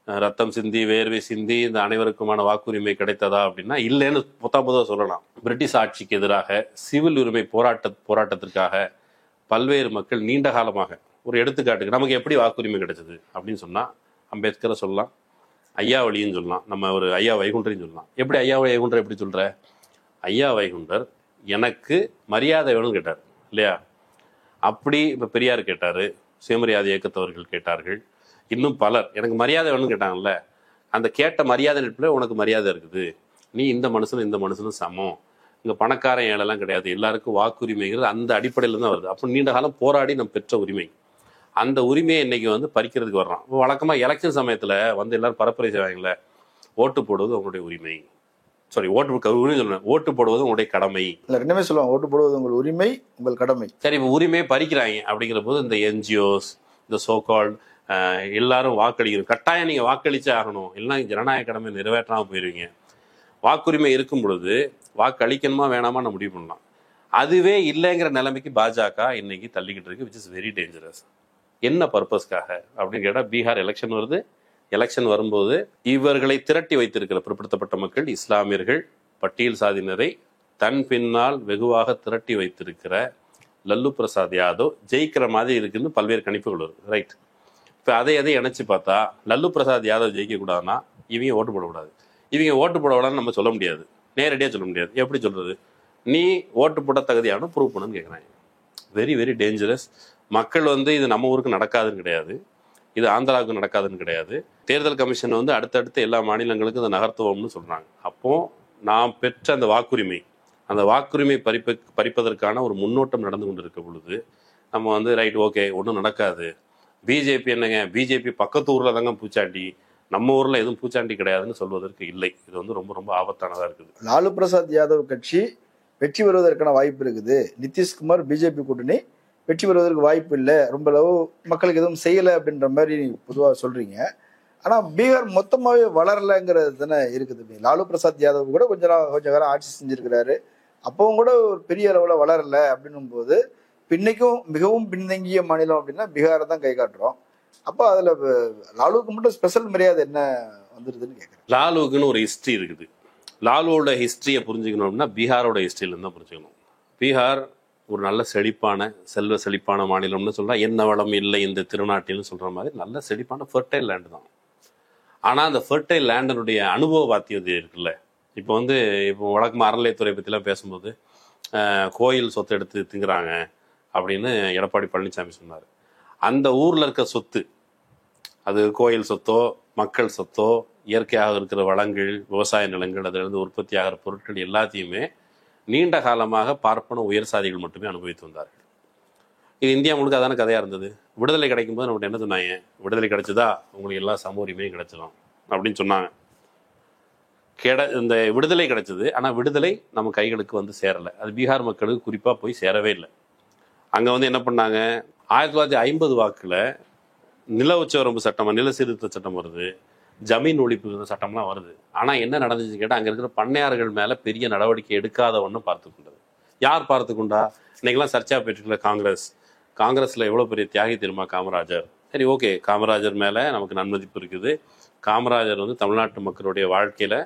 ரத்தம் சிந்தி வேர்வை சிந்தி இந்த அனைவருக்குமான வாக்குரிமை கிடைத்ததா அப்படின்னா இல்லைன்னு பொதுவாக சொல்லலாம். பிரிட்டிஷ் ஆட்சிக்கு எதிராக சிவில் உரிமை போராட்டத்திற்காக பல்வேறு மக்கள் நீண்ட காலமாக, ஒரு எடுத்துக்காட்டுக்கு நமக்கு எப்படி வாக்குரிமை கிடைச்சது அப்படின்னு சொன்னால் அம்பேத்கரை சொல்லலாம், ஐயா வழின்னு சொல்லலாம், நம்ம ஒரு ஐயா வைகுண்டரையும் சொல்லலாம். எப்படி ஐயா வைகுண்டர் எப்படி சொல்கிற? ஐயா வைகுண்டர் எனக்கு மரியாதை வேணும்னு கேட்டார் இல்லையா? அப்படி இப்போ பெரியார் கேட்டார், சுயமரியாதை இயக்கத்தவர்கள் கேட்டார்கள், இன்னும் பலர் எனக்கு மரியாதை வேணும்னு கேட்டாங்கல்ல. அந்த கேட்ட மரியாதை நட்பில் உனக்கு மரியாதை இருக்குது, நீ இந்த மனுஷனும் சமம், இங்கே பணக்காரன் ஏழெல்லாம் கிடையாது, எல்லாருக்கும் வாக்குரிமைங்கிறது அந்த அடிப்படையில் தான் வருது. அப்போ நீண்ட காலம் போராடி நம்ம பெற்ற உரிமை, அந்த உரிமையை இன்னைக்கு வந்து பறிக்கிறதுக்கு வர்றான். வழக்கமாக எலெக்ஷன் சமயத்தில் வந்து எல்லாரும் பரப்புரை செய்வாங்களே, ஓட்டு போடுவது உங்களுடைய உரிமை, ஓட்டு போடுவது உங்களுடைய கடமை. ரெண்டுமே சொல்லுவாங்க, ஓட்டு போடுவது உங்கள் உரிமை, உங்கள் கடமை. சரி, இப்போ உரிமையை பறிக்கிறாங்க அப்படிங்கிற போது இந்த என்ஜிஓஸ், இந்த சோகால் எல்லாரும் வாக்களிக்கணும், கட்டாயம் நீங்கள் வாக்களிச்சே ஆகணும், இல்லைன்னா ஜனநாயக கடமை நிறைவேற்றாமல் போயிடுவீங்க. வாக்குரிமை இருக்கும் பொழுது வாக்களிக்கணுமா வேணாமா முடிவு பண்ணலாம். அதுவே இல்லைங்கிற நிலைமைக்கு பாஜக இன்னைக்கு தள்ளிக்கிட்டு இருக்கு, விச் இஸ் வெரி டேஞ்சரஸ். என்ன பர்பஸ்க்காக அப்படின்னு கேட்டால், பீகார் எலெக்ஷன் வருது. எலெக்ஷன் வரும்போது இவர்களை திரட்டி வைத்திருக்கிற பிற்படுத்தப்பட்ட மக்கள், இஸ்லாமியர்கள், பட்டியல் சாதியினரை தன் பின்னால் வெகுவாக திரட்டி வைத்திருக்கிற லல்லு பிரசாத் யாதவ் ஜெயிக்கிற மாதிரி இருக்குன்னு பல்வேறு கணிப்புகள் வருது. ரைட். இப்போ அதை இணைச்சு பார்த்தா லல்லு பிரசாத் யாதவ் ஜெயிக்கக்கூடாதுன்னா இவங்க ஓட்டு போடக்கூடாது. இவங்க ஓட்டு போடக்கூடாதுன்னு நம்ம சொல்ல முடியாது, நேரடியாக சொல்ல முடியாது. எப்படி சொல்கிறது? நீ ஓட்டு போட தகுதியான ப்ரூவ் பண்ணுன்னு கேட்குறாங்க. Very very dangerous. மக்கள் வந்து இது நம்ம ஊருக்கு நடக்காதுன்னு கிடையாது, இது ஆந்திராவுக்கு நடக்காதுன்னு கிடையாது. தேர்தல் கமிஷன் வந்து அடுத்தடுத்து எல்லா மாநிலங்களுக்கும் இதை நகர்த்துவோம்னு சொல்கிறாங்க. அப்போது நாம் பெற்ற அந்த வாக்குரிமை பறிப்பதற்கான ஒரு முன்னோட்டம் நடந்து கொண்டு இருக்க பொழுது நம்ம வந்து ரைட், ஓகே, ஒன்றும் நடக்காது. பிஜேபி என்னங்க, பிஜேபி பக்கத்து ஊரில் தாங்க பூச்சாண்டி, நம்ம ஊரில் எதுவும் பூச்சாண்டி கிடையாதுன்னு சொல்வதற்கு இல்லை. இது வந்து ரொம்ப ரொம்ப ஆபத்தானதாக இருக்குது. லாலு பிரசாத் யாதவ் கட்சி வெற்றி பெறுவதற்கான வாய்ப்பு இருக்குது. நிதிஷ்குமார் பிஜேபி கூட்டணி வெற்றி பெறுவதற்கு வாய்ப்பு இல்லை, ரொம்ப அளவு மக்களுக்கு எதுவும் செய்யலை அப்படின்ற மாதிரி பொதுவாக சொல்றீங்க. ஆனால் பீகார் மொத்தமாகவே வளரலைங்கிறது தானே இருக்குது. லாலு பிரசாத் யாதவ் கூட கொஞ்ச காலம் ஆட்சி செஞ்சிருக்கிறாரு, அப்பவும் கூட ஒரு பெரிய அளவில் வளரலை. அப்படின்னும் போது இன்னைக்கும் மிகவும் பின்தங்கிய மாநிலம் அப்படின்னா பீகாரை தான் கை காட்டுறோம். அப்போ அதில் லாலுவுக்கு மட்டும் ஸ்பெஷல் மரியாதை என்ன வந்துருதுன்னு கேட்குறேன். லாலுவுக்குன்னு ஒரு ஹிஸ்ட்ரி இருக்குது. லாலுவோட ஹிஸ்ட்ரியை புரிஞ்சுக்கணும் அப்படின்னா பீகாரோட ஹிஸ்ட்ரியிலேருந்து தான் புரிஞ்சுக்கணும். பீகார் ஒரு நல்ல செல்வ செழிப்பான மாநிலம்னு சொல்லலாம். என்ன வளம் இல்லை இந்த திருநாட்டில்னு சொல்கிற மாதிரி நல்ல செழிப்பான ஃபெர்டைல் லேண்டு தான். ஆனால் அந்த ஃபெர்டைல் லேண்டனுடைய அனுபவ பாத்தியது இருக்குல்ல. இப்போ வழக்கமாக அறநிலையத்துறை பற்றிலாம் பேசும்போது கோயில் சொத்தை எடுத்து திங்குறாங்க அப்படின்னு எடப்பாடி பழனிசாமி சொன்னார். அந்த ஊரில் இருக்க சொத்து, அது கோயில் சொத்தோ மக்கள் சொத்தோ இயற்கையாக இருக்கிற வளங்கள், விவசாய நிலங்கள், அதிலிருந்து உற்பத்தி ஆகிற பொருட்கள் எல்லாத்தையுமே நீண்ட காலமாக பார்ப்பன உயர் சாதிகள் மட்டுமே அனுபவித்து வந்தார்கள். இது இந்தியா முழுக்க அதான கதையாக இருந்தது. விடுதலை கிடைக்கும் போது நம்மகிட்ட என்ன சொன்னாங்க? விடுதலை கிடைச்சதா உங்களுக்கு எல்லா சம உரிமையும் கிடைச்சிடும் அப்படின்னு சொன்னாங்க. இந்த விடுதலை கிடைச்சது, ஆனால் விடுதலை நம்ம கைகளுக்கு வந்து சேரலை. அது பீகார் மக்களுக்கு குறிப்பாக போய் சேரவே இல்லை. அங்கே என்ன பண்ணாங்க? 1950 வாக்கில் நில உச்சவரம்பு சட்டம், நில சீர்திருத்த சட்டம் வருது, ஜமீன் ஒழிப்பு சட்டம்லாம் வருது. ஆனால் என்ன நடந்துச்சு கேட்டால், அங்கே இருக்கிற பண்ணையார்கள் மேலே பெரிய நடவடிக்கை எடுக்காத ஒன்று பார்த்து கொண்டது. யார் பார்த்து கொண்டா? இன்னைக்கெல்லாம் சர்ச்சா பெற்றுக்கல காங்கிரஸில் எவ்வளோ பெரிய தியாகி தெரியுமா காமராஜர் சரி, ஓகே, காமராஜர் மேலே நமக்கு நன்மதிப்பு இருக்குது. காமராஜர் வந்து தமிழ்நாட்டு மக்களுடைய வாழ்க்கையில்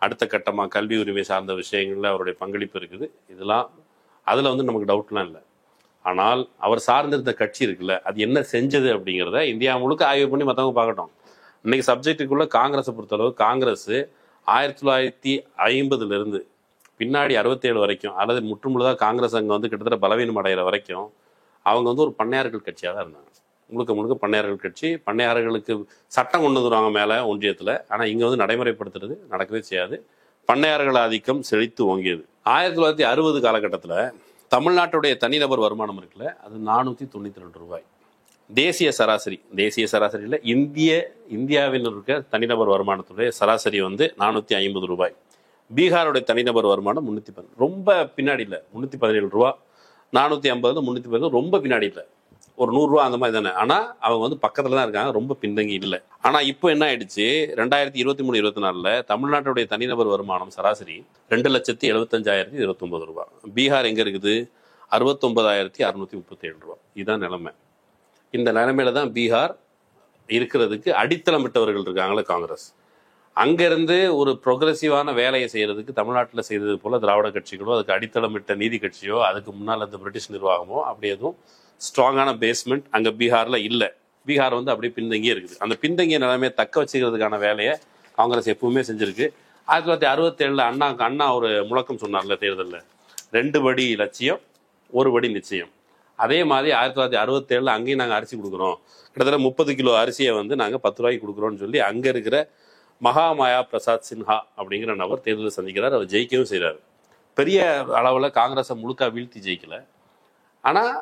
அடுத்த கட்டமாக கல்வி உரிமை சார்ந்த விஷயங்களில் அவருடைய பங்களிப்பு இருக்குது. இதெல்லாம் அதில் வந்து நமக்கு டவுட்லாம் இல்லை. ஆனால் அவர் சார்ந்திருந்த கட்சி இருக்குல்ல, அது என்ன செஞ்சது அப்படிங்கிறத இந்தியா முழுக்க ஆய்வு பண்ணி மற்றவங்க பார்க்கட்டும். இன்னைக்கு சப்ஜெக்டுக்குள்ள காங்கிரஸை பொறுத்தளவு காங்கிரஸ் 1950 பின்னாடி 67 வரைக்கும், அல்லது முற்றுமுழுதாக காங்கிரஸ் அங்கே வந்து கிட்டத்தட்ட பலவீனம் அடைகிற வரைக்கும் அவங்க வந்து ஒரு பண்ணையார்கள் கட்சியாக தான் இருந்தாங்க. முழுக்க முழுக்க பண்ணையார்கள் கட்சி. பண்ணையார்களுக்கு சட்டம் கொண்டு வந்துடுவாங்க மேலே ஒன்றியத்தில், ஆனால் இங்கே வந்து நடைமுறைப்படுத்துறது நடக்கவே செய்யாது. பண்ணையார்கள் ஆதிக்கம் செழித்து ஓங்கியது. 1960 காலகட்டத்தில் தமிழ்நாட்டுடைய தனிநபர் வருமானம் இருக்குல்ல, அது 492 ரூபாய். தேசிய சராசரியில் இந்தியாவில் இருக்க தனிநபர் வருமானத்துடைய சராசரி வந்து 450 ரூபாய். பீகாருடைய தனிநபர் வருமானம் 310, ரொம்ப பின்னாடி இல்லை, 317 ரூபா. 450 310 ரொம்ப பின்னாடி இல்லை, ஒரு 100 ரூபா அந்த மாதிரி தானே. ஆனால் அவங்க வந்து பக்கத்தில் தான் இருக்காங்க, ரொம்ப பின்தங்கி இல்லை. ஆனால் இப்போ என்ன ஆயிடுச்சு, 2023-24 தமிழ்நாட்டுடைய தனிநபர் வருமானம் சராசரி 2,75,029 ரூபா. பீகார் எங்கே இருக்குது, 69,637 ரூபா. இதுதான் நிலைமை. இந்த நிலைமையில தான் பீகார் இருக்கிறதுக்கு அடித்தளமிட்டவர்கள் இருக்காங்களே காங்கிரஸ். அங்கேருந்து ஒரு ப்ரொக்ரெசிவான வேலையை செய்கிறதுக்கு தமிழ்நாட்டில் செய்தது போல் திராவிட கட்சிகளோ, அதுக்கு அடித்தளமிட்ட நீதி கட்சியோ, அதுக்கு முன்னால் இந்த பிரிட்டிஷ் நிர்வாகமோ அப்படி எதுவும் ஸ்ட்ராங்கான பேஸ்மெண்ட் அங்கே பீகாரில் இல்லை. பீகார் வந்து அப்படியே பின்தங்கியே இருக்குது. அந்த பின்தங்கிய நிலைமையை தக்க வச்சுக்கிறதுக்கான வேலையை காங்கிரஸ் எப்பவுமே செஞ்சுருக்கு. 1967 அண்ணா ஒரு முழக்கம் சொன்னார்ல தேர்தலில், 2 படி லட்சியம் 1 படி நிச்சயம். அதே மாதிரி 1967 அங்கேயும் நாங்கள் அரிசி கொடுக்குறோம், கிட்டத்தட்ட 30 கிலோ அரிசியை வந்து நாங்கள் 10 ரூபாய்க்கு கொடுக்குறோன்னு சொல்லி அங்கே இருக்கிற மகாமாயா பிரசாத் சின்ஹா அப்படிங்கிற நபர் தேர்தலில் சந்திக்கிறார். அவர் ஜெயிக்கவும் செய்கிறார். பெரிய அளவில் காங்கிரஸை முழுக்க வீழ்த்தி ஜெயிக்கல, ஆனால்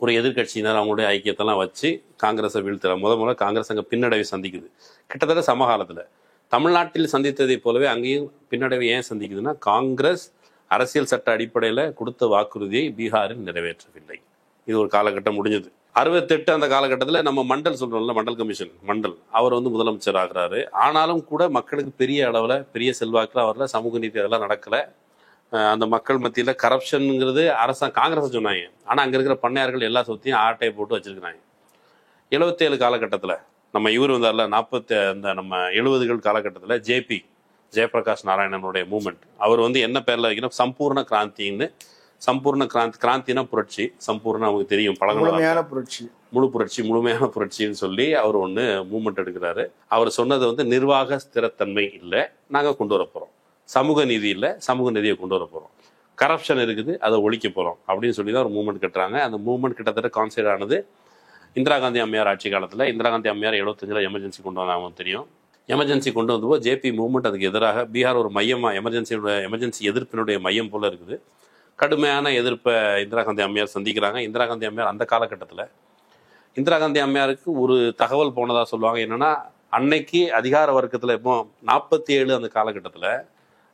ஒரு எதிர்கட்சியினர் அவங்களுடைய ஐக்கியத்தெல்லாம் வச்சு காங்கிரஸை வீழ்த்துற முதல்ல காங்கிரஸ் அங்கே பின்னடைவை சந்திக்குது. கிட்டத்தட்ட சமகாலத்தில் தமிழ்நாட்டில் சந்தித்ததை போலவே அங்கேயும் பின்னடைவை ஏன் சந்திக்குதுன்னா, காங்கிரஸ் அரசியல் சட்ட அடிப்படையில் கொடுத்த வாக்குறுதியை பீகாரில் நிறைவேற்றவில்லை. இது ஒரு காலகட்டம் முடிஞ்சது. 68 அந்த காலகட்டத்தில் நம்ம மண்டல் சொல்கிறோம்ல, மண்டல் கமிஷன், அவர் வந்து முதலமைச்சர் ஆகிறாரு. ஆனாலும் கூட மக்களுக்கு பெரிய அளவில் பெரிய செல்வாக்கில் வரல, சமூக நீதி அதெல்லாம் நடக்கலை. அந்த மக்கள் மத்தியில் கரப்ஷனுங்கிறது காங்கிரஸ் சொன்னாங்க. ஆனால் அங்கே இருக்கிற பண்ணையார்கள் எல்லா சொத்தையும் ஆட்டையை போட்டு வச்சிருக்கிறாங்க. 77 காலகட்டத்தில் நம்ம இவர் வந்தார்ல, நம்ம 70கள் காலகட்டத்தில் ஜெயபிரகாஷ் நாராயணனுடைய மூமெண்ட், அவர் வந்து என்ன பேரில் வைக்கணும், சம்பூர்ண கிராந்தின்னு. சம்பூர்ண கிராந்தினா புரட்சி, சம்பூர்ண அவங்களுக்கு தெரியும், முழுமையான புரட்சி, முழுமையான புரட்சின்னு சொல்லி அவர் ஒன்று மூமெண்ட் எடுக்கிறாரு. அவர் சொன்னது வந்து நிர்வாக ஸ்திரத்தன்மை இல்லை, நாங்கள் கொண்டு வர போகிறோம். சமூக நீதி இல்லை, சமூக நீதியை கொண்டு வர போகிறோம். கரப்ஷன் இருக்குது, அதை ஒழிக்க போகிறோம் அப்படின்னு சொல்லி தான் ஒரு மூமெண்ட் கட்டுறாங்க. அந்த மூமெண்ட் கிட்டத்தட்ட கான்சைட் ஆனது இந்திரா காந்தி அம்மையார் ஆட்சி காலத்தில். இந்திரா காந்தி அம்மையார் 75 எமர்ஜென்சி கொண்டு வந்தாங்க, அவங்களுக்கு தெரியும். எமர்ஜென்சி கொண்டு வந்தப்போ ஜேபி மூவ்மெண்ட் அதுக்கு எதிராக, பீகார் ஒரு மையமாக எமர்ஜென்சி எதிர்ப்பினுடைய மையம் போல இருக்குது. கடுமையான எதிர்ப்பை இந்திரா காந்தி அம்மையார் சந்திக்கிறாங்க. இந்திரா காந்தி அம்மையார் அந்த காலகட்டத்தில் இந்திரா காந்தி அம்மையாருக்கு ஒரு தகவல் போனதாக சொல்லுவாங்க. என்னென்னா, அன்னைக்கு அதிகார வர்க்கத்தில் இப்போ 47 அந்த காலகட்டத்தில்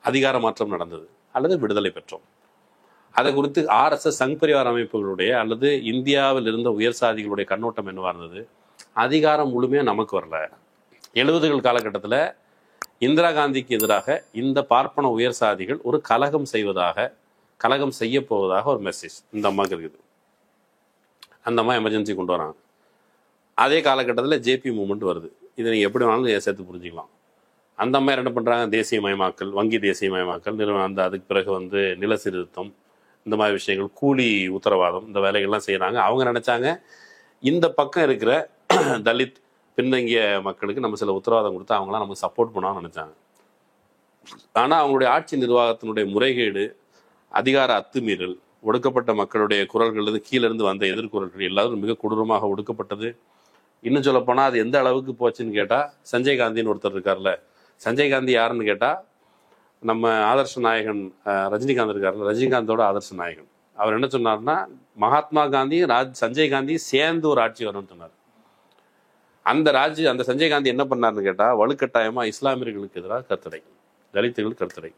அதிகார மாற்றம் நடந்தது அல்லது விடுதலை பெற்றோம். அதை குறித்து ஆர்எஸ்எஸ் சங் பரிவார் அமைப்புகளுடைய அல்லது இந்தியாவில் இருந்த உயர் சாதிகளுடைய கண்ணோட்டம் என்னவா இருந்தது, அதிகாரம் முழுமையாக நமக்கு வரல. 70கள் காலகட்டத்தில் இந்திரா காந்திக்கு எதிராக இந்த பார்ப்பன உயர் சாதிகள் ஒரு கலகம் செய்ய போவதாக ஒரு மெசேஜ் இந்த அம்மாவுக்கு இருக்குது. அந்த அம்மா எமர்ஜென்சி கொண்டு வராங்க. அதே காலகட்டத்தில் ஜேபி மூவ்மெண்ட் வருது. இதை நீங்கள் எப்படி வேணாலும் சேர்த்து புரிஞ்சுக்கலாம். அந்த அம்மா என்ன பண்ணுறாங்க, தேசியமயமாக்கல், வங்கி தேசியமயமாக்கல், அதுக்கு பிறகு வந்து நில சீர்திருத்தம், இந்த மாதிரி விஷயங்கள், கூலி உத்தரவாதம், இந்த வேலைகள்லாம் செய்கிறாங்க. அவங்க நினச்சாங்க இந்த பக்கம் இருக்கிற தலித் பின்தங்கிய மக்களுக்கு நம்ம சில உத்தரவாதம் கொடுத்து அவங்களாம் நமக்கு சப்போர்ட் பண்ணான்னு நினச்சாங்க. ஆனால் அவங்களுடைய ஆட்சி நிர்வாகத்தினுடைய முறைகேடு, அதிகார அத்துமீறல், ஒடுக்கப்பட்ட மக்களுடைய குரல்கள், கீழேருந்து வந்த எதிர்குரல்கள் எல்லாரும் மிக கொடூரமாக ஒடுக்கப்பட்டது. இன்னும் சொல்லப்போனால் அது எந்த அளவுக்கு போச்சுன்னு கேட்டால், சஞ்சய் காந்தின்னு ஒருத்தர் இருக்கார்ல, சஞ்சய் காந்தி யாருன்னு கேட்டால் நம்ம ஆதர்ஷ நாயகன் ரஜினிகாந்த் இருக்கார்ல, ரஜினிகாந்தோட ஆதர்ஷ நாயகன். அவர் என்ன சொன்னார்னா, மகாத்மா காந்தியும் சஞ்சய் காந்தியும் சேர்ந்து ஒரு ஆட்சி வரும்னு சொன்னார். அந்த சஞ்சய் காந்தி என்ன பண்ணார்னு கேட்டால், வலுக்கட்டாயமாக இஸ்லாமியர்களுக்கு எதிராக கருத்தடை, தலித்துகள் கருத்தடை,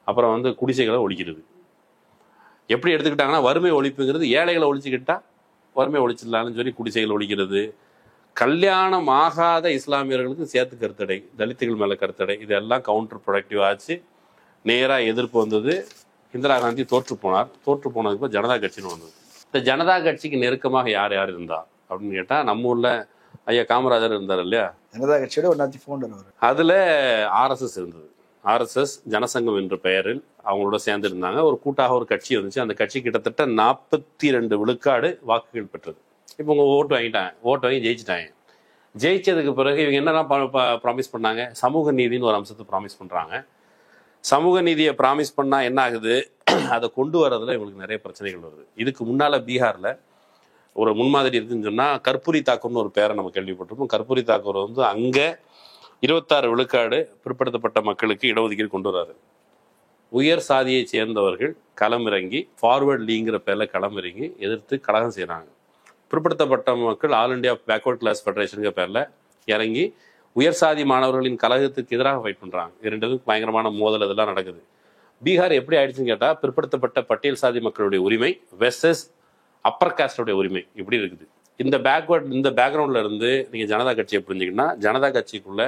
அப்புறம் வந்து குடிசைகளை ஒழிக்கிறது. எப்படி எடுத்துக்கிட்டாங்கன்னா, வறுமை ஒழிப்புங்கிறது ஏழைகளை ஒழிச்சுக்கிட்டா வறுமை ஒழிச்சிடலான்னு சொல்லி குடிசைகளை ஒழிக்கிறது, கல்யாணம் ஆகாத இஸ்லாமியர்களுக்கு சேர்த்து கருத்தடை, தலித்துகள் மேலே கருத்தடை, இதெல்லாம் கவுண்டர் ப்ரொடக்டிவ் ஆச்சு. நேராக எதிர்ப்பு வந்தது. இந்திரா காந்தி தோற்று போனதுக்கு ஜனதா கட்சின்னு வந்தது. இந்த ஜனதா கட்சிக்கு நெருக்கமாக யார் இருந்தா, அப்படின்னு கேட்டால் நம்ம ஊரில் ஐயா காமராஜர் இருந்தார் இல்லையா, ஜனதா கட்சியோட ஒன்னாத்தி ஃபவுண்டர் அவர். அதில் ஆர்எஸ்எஸ் இருந்தது. ஆர்எஸ்எஸ் ஜனசங்கம் என்ற பெயரில் அவங்களோட சேர்ந்து இருந்தாங்க. ஒரு கூட்டாக ஒரு கட்சி வந்துச்சு. அந்த கட்சி கிட்டத்தட்ட 42 விழுக்காடு வாக்குகள் பெற்றது. இப்போ உங்க ஓட்டு வாங்கி ஜெயிச்சிட்டாங்க. ஜெயிச்சதுக்கு பிறகு இவங்க என்னெல்லாம் ப்ராமிஸ் பண்ணாங்க? சமூக நீதினு ஒரு அம்சத்தை ப்ராமிஸ் பண்றாங்க. சமூக நீதியை ப்ராமிஸ் பண்ணா என்ன ஆகுது? அதை கொண்டு வரதுல இவங்களுக்கு நிறைய பிரச்சனைகள் வருது. இதுக்கு முன்னால பீகார்ல ஒரு முன்மாதிரி இருக்குன்னு சொன்னா கற்பூரி தாக்கூர்னு ஒரு பேரை நம்ம கேள்விப்பட்டிருப்போம். கற்பூரி தாக்கூர் வந்து அங்க 26 விழுக்காடு பிற்படுத்தப்பட்ட மக்களுக்கு இடஒதுக்கீடு கொண்டு வராரு. உயர் சாதியை சேர்ந்தவர்கள் களமிறங்கி ஃபார்வர்ட் லீங்கிற பேர்ல களமிறங்கி எதிர்த்து கழகம் செய்யறாங்க. பிற்படுத்தப்பட்ட மக்கள் ஆல் இண்டியா பேக்வர்ட் கிளாஸ் ஃபெடரேஷனுங்கிற பேர்ல இறங்கி உயர் சாதி மாணவர்களின் கழகத்துக்கு எதிராக ஃபைட் பண்றாங்க. இரண்டுக்கும் பயங்கரமான மோதல் இதெல்லாம் நடக்குது. பீகார் எப்படி ஆயிடுச்சுன்னு கேட்டா, பிற்படுத்தப்பட்ட பட்டியல் சாதி மக்களுடைய உரிமை வெர்சஸ் அப்பர் காஸ்டோடைய உரிமை இப்படி இருக்குது. இந்த பேக்ரவுண்ட்ல இருந்து நீங்க ஜனதா கட்சியை புரிஞ்சுக்கிட்டா, ஜனதா கட்சிக்குள்ள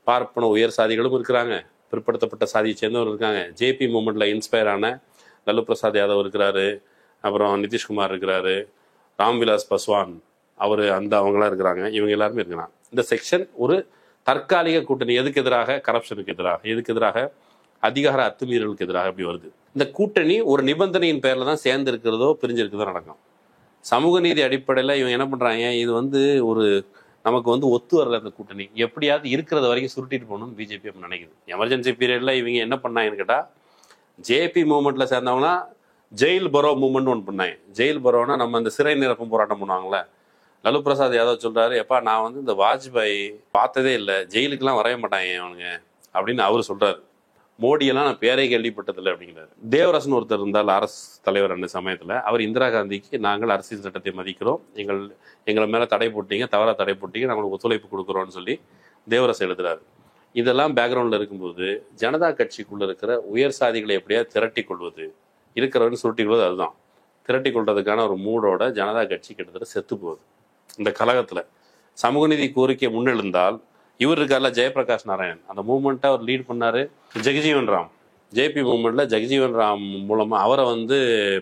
பார்ப்பன உயர் சாதிகளும் இருக்கிறாங்க, பிற்படுத்தப்பட்ட சாதியை சேர்ந்தவர் இருக்காங்க. ஜேபி மூமெண்ட்ல இன்ஸ்பயர் ஆன லல்லு பிரசாத் யாதவ் இருக்கிறாரு, அப்புறம் நிதிஷ்குமார் இருக்கிறாரு, ராம்விலாஸ் பாஸ்வான் அவங்களாம் இருக்கிறாங்க. இவங்க எல்லாருமே இருக்கிறாங்க. இந்த செக்ஷன் ஒரு தற்காலிக கூட்டணி. எதுக்கு எதிராக? கரப்ஷனுக்கு எதிராக. எதுக்கு எதிராக? அதிகார அத்துமீறலுக்கு எதிராக இப்படி வருது. இந்த கூட்டணி ஒரு நிபந்தனையின் பேர்ல தான் சேர்ந்து இருக்கிறதோ பிரிஞ்சிருக்கிறதோ நடக்கும். சமூக நீதி அடிப்படையில் இவங்க என்ன பண்றாங்க? இது வந்து ஒரு நமக்கு வந்து ஒத்து வரல. இந்த கூட்டணி எப்படியாவது இருக்கிறது வரைக்கும் சுருட்டிட்டு போகணும்னு பிஜேபி அப்படி நினைக்குது. எமர்ஜென்சி பீரியட்ல இவங்க என்ன பண்ணாங்கன்னு கேட்டா, ஜேபி மூவ்மெண்ட்ல சேர்ந்தவங்கன்னா ஜெயில் பரோ மூவ்மெண்ட் ஒன்று பண்ணாங்க. ஜெயில் பரோனா நம்ம இந்த சிறை நிரப்பும் போராட்டம் பண்ணுவாங்களே, லல்லு பிரசாத் யாதவ் சொல்றாரு, எப்பா நான் வந்து இந்த வாஜ்பாய் பார்த்ததே இல்லை, ஜெயிலுக்கெல்லாம் வரைய மாட்டாங்க அவனுங்க அப்படின்னு அவரு சொல்றாரு. மோடியெல்லாம் நான் பேரை கேள்விப்பட்டதில்லை அப்படிங்கிறாரு. தேவராசன் ஒருத்தர் இருந்தால் அரசு தலைவர் அந்த சமயத்தில், அவர் இந்திரா காந்திக்கு நாங்கள் அரசியல் சட்டத்தை மதிக்கிறோம், எங்களை மேலே தடை போட்டீங்க, தவறாக தடை போட்டீங்க, நாங்களுக்கு ஒத்துழைப்பு கொடுக்குறோம்னு சொல்லி தேவராசன் எழுதுறாரு. இதெல்லாம் பேக்ரவுண்டில் இருக்கும்போது ஜனதா கட்சிக்குள்ள இருக்கிற உயர் சாதிகளை எப்படியா திரட்டி கொள்வது, இருக்கிறவன்னு சுருட்டி கொள்வது, அதுதான் திரட்டி கொள்றதுக்கான ஒரு மூடோட ஜனதா கட்சி கிட்டத்தட்ட செத்து போகுது. இந்த கழகத்தில் சமூக நீதி கோரிக்கை முன்னெழுந்தால் இவர் இருக்கார்ல ஜெயபிரகாஷ் நாராயண், அந்த மூவ்மெண்ட்டை அவர் லீட் பண்ணாரு. ஜெகஜீவன் ராம் ஜேபி மூவ்மெண்ட்ல ஜெகஜீவன் ராம் மூலமா அவரை வந்து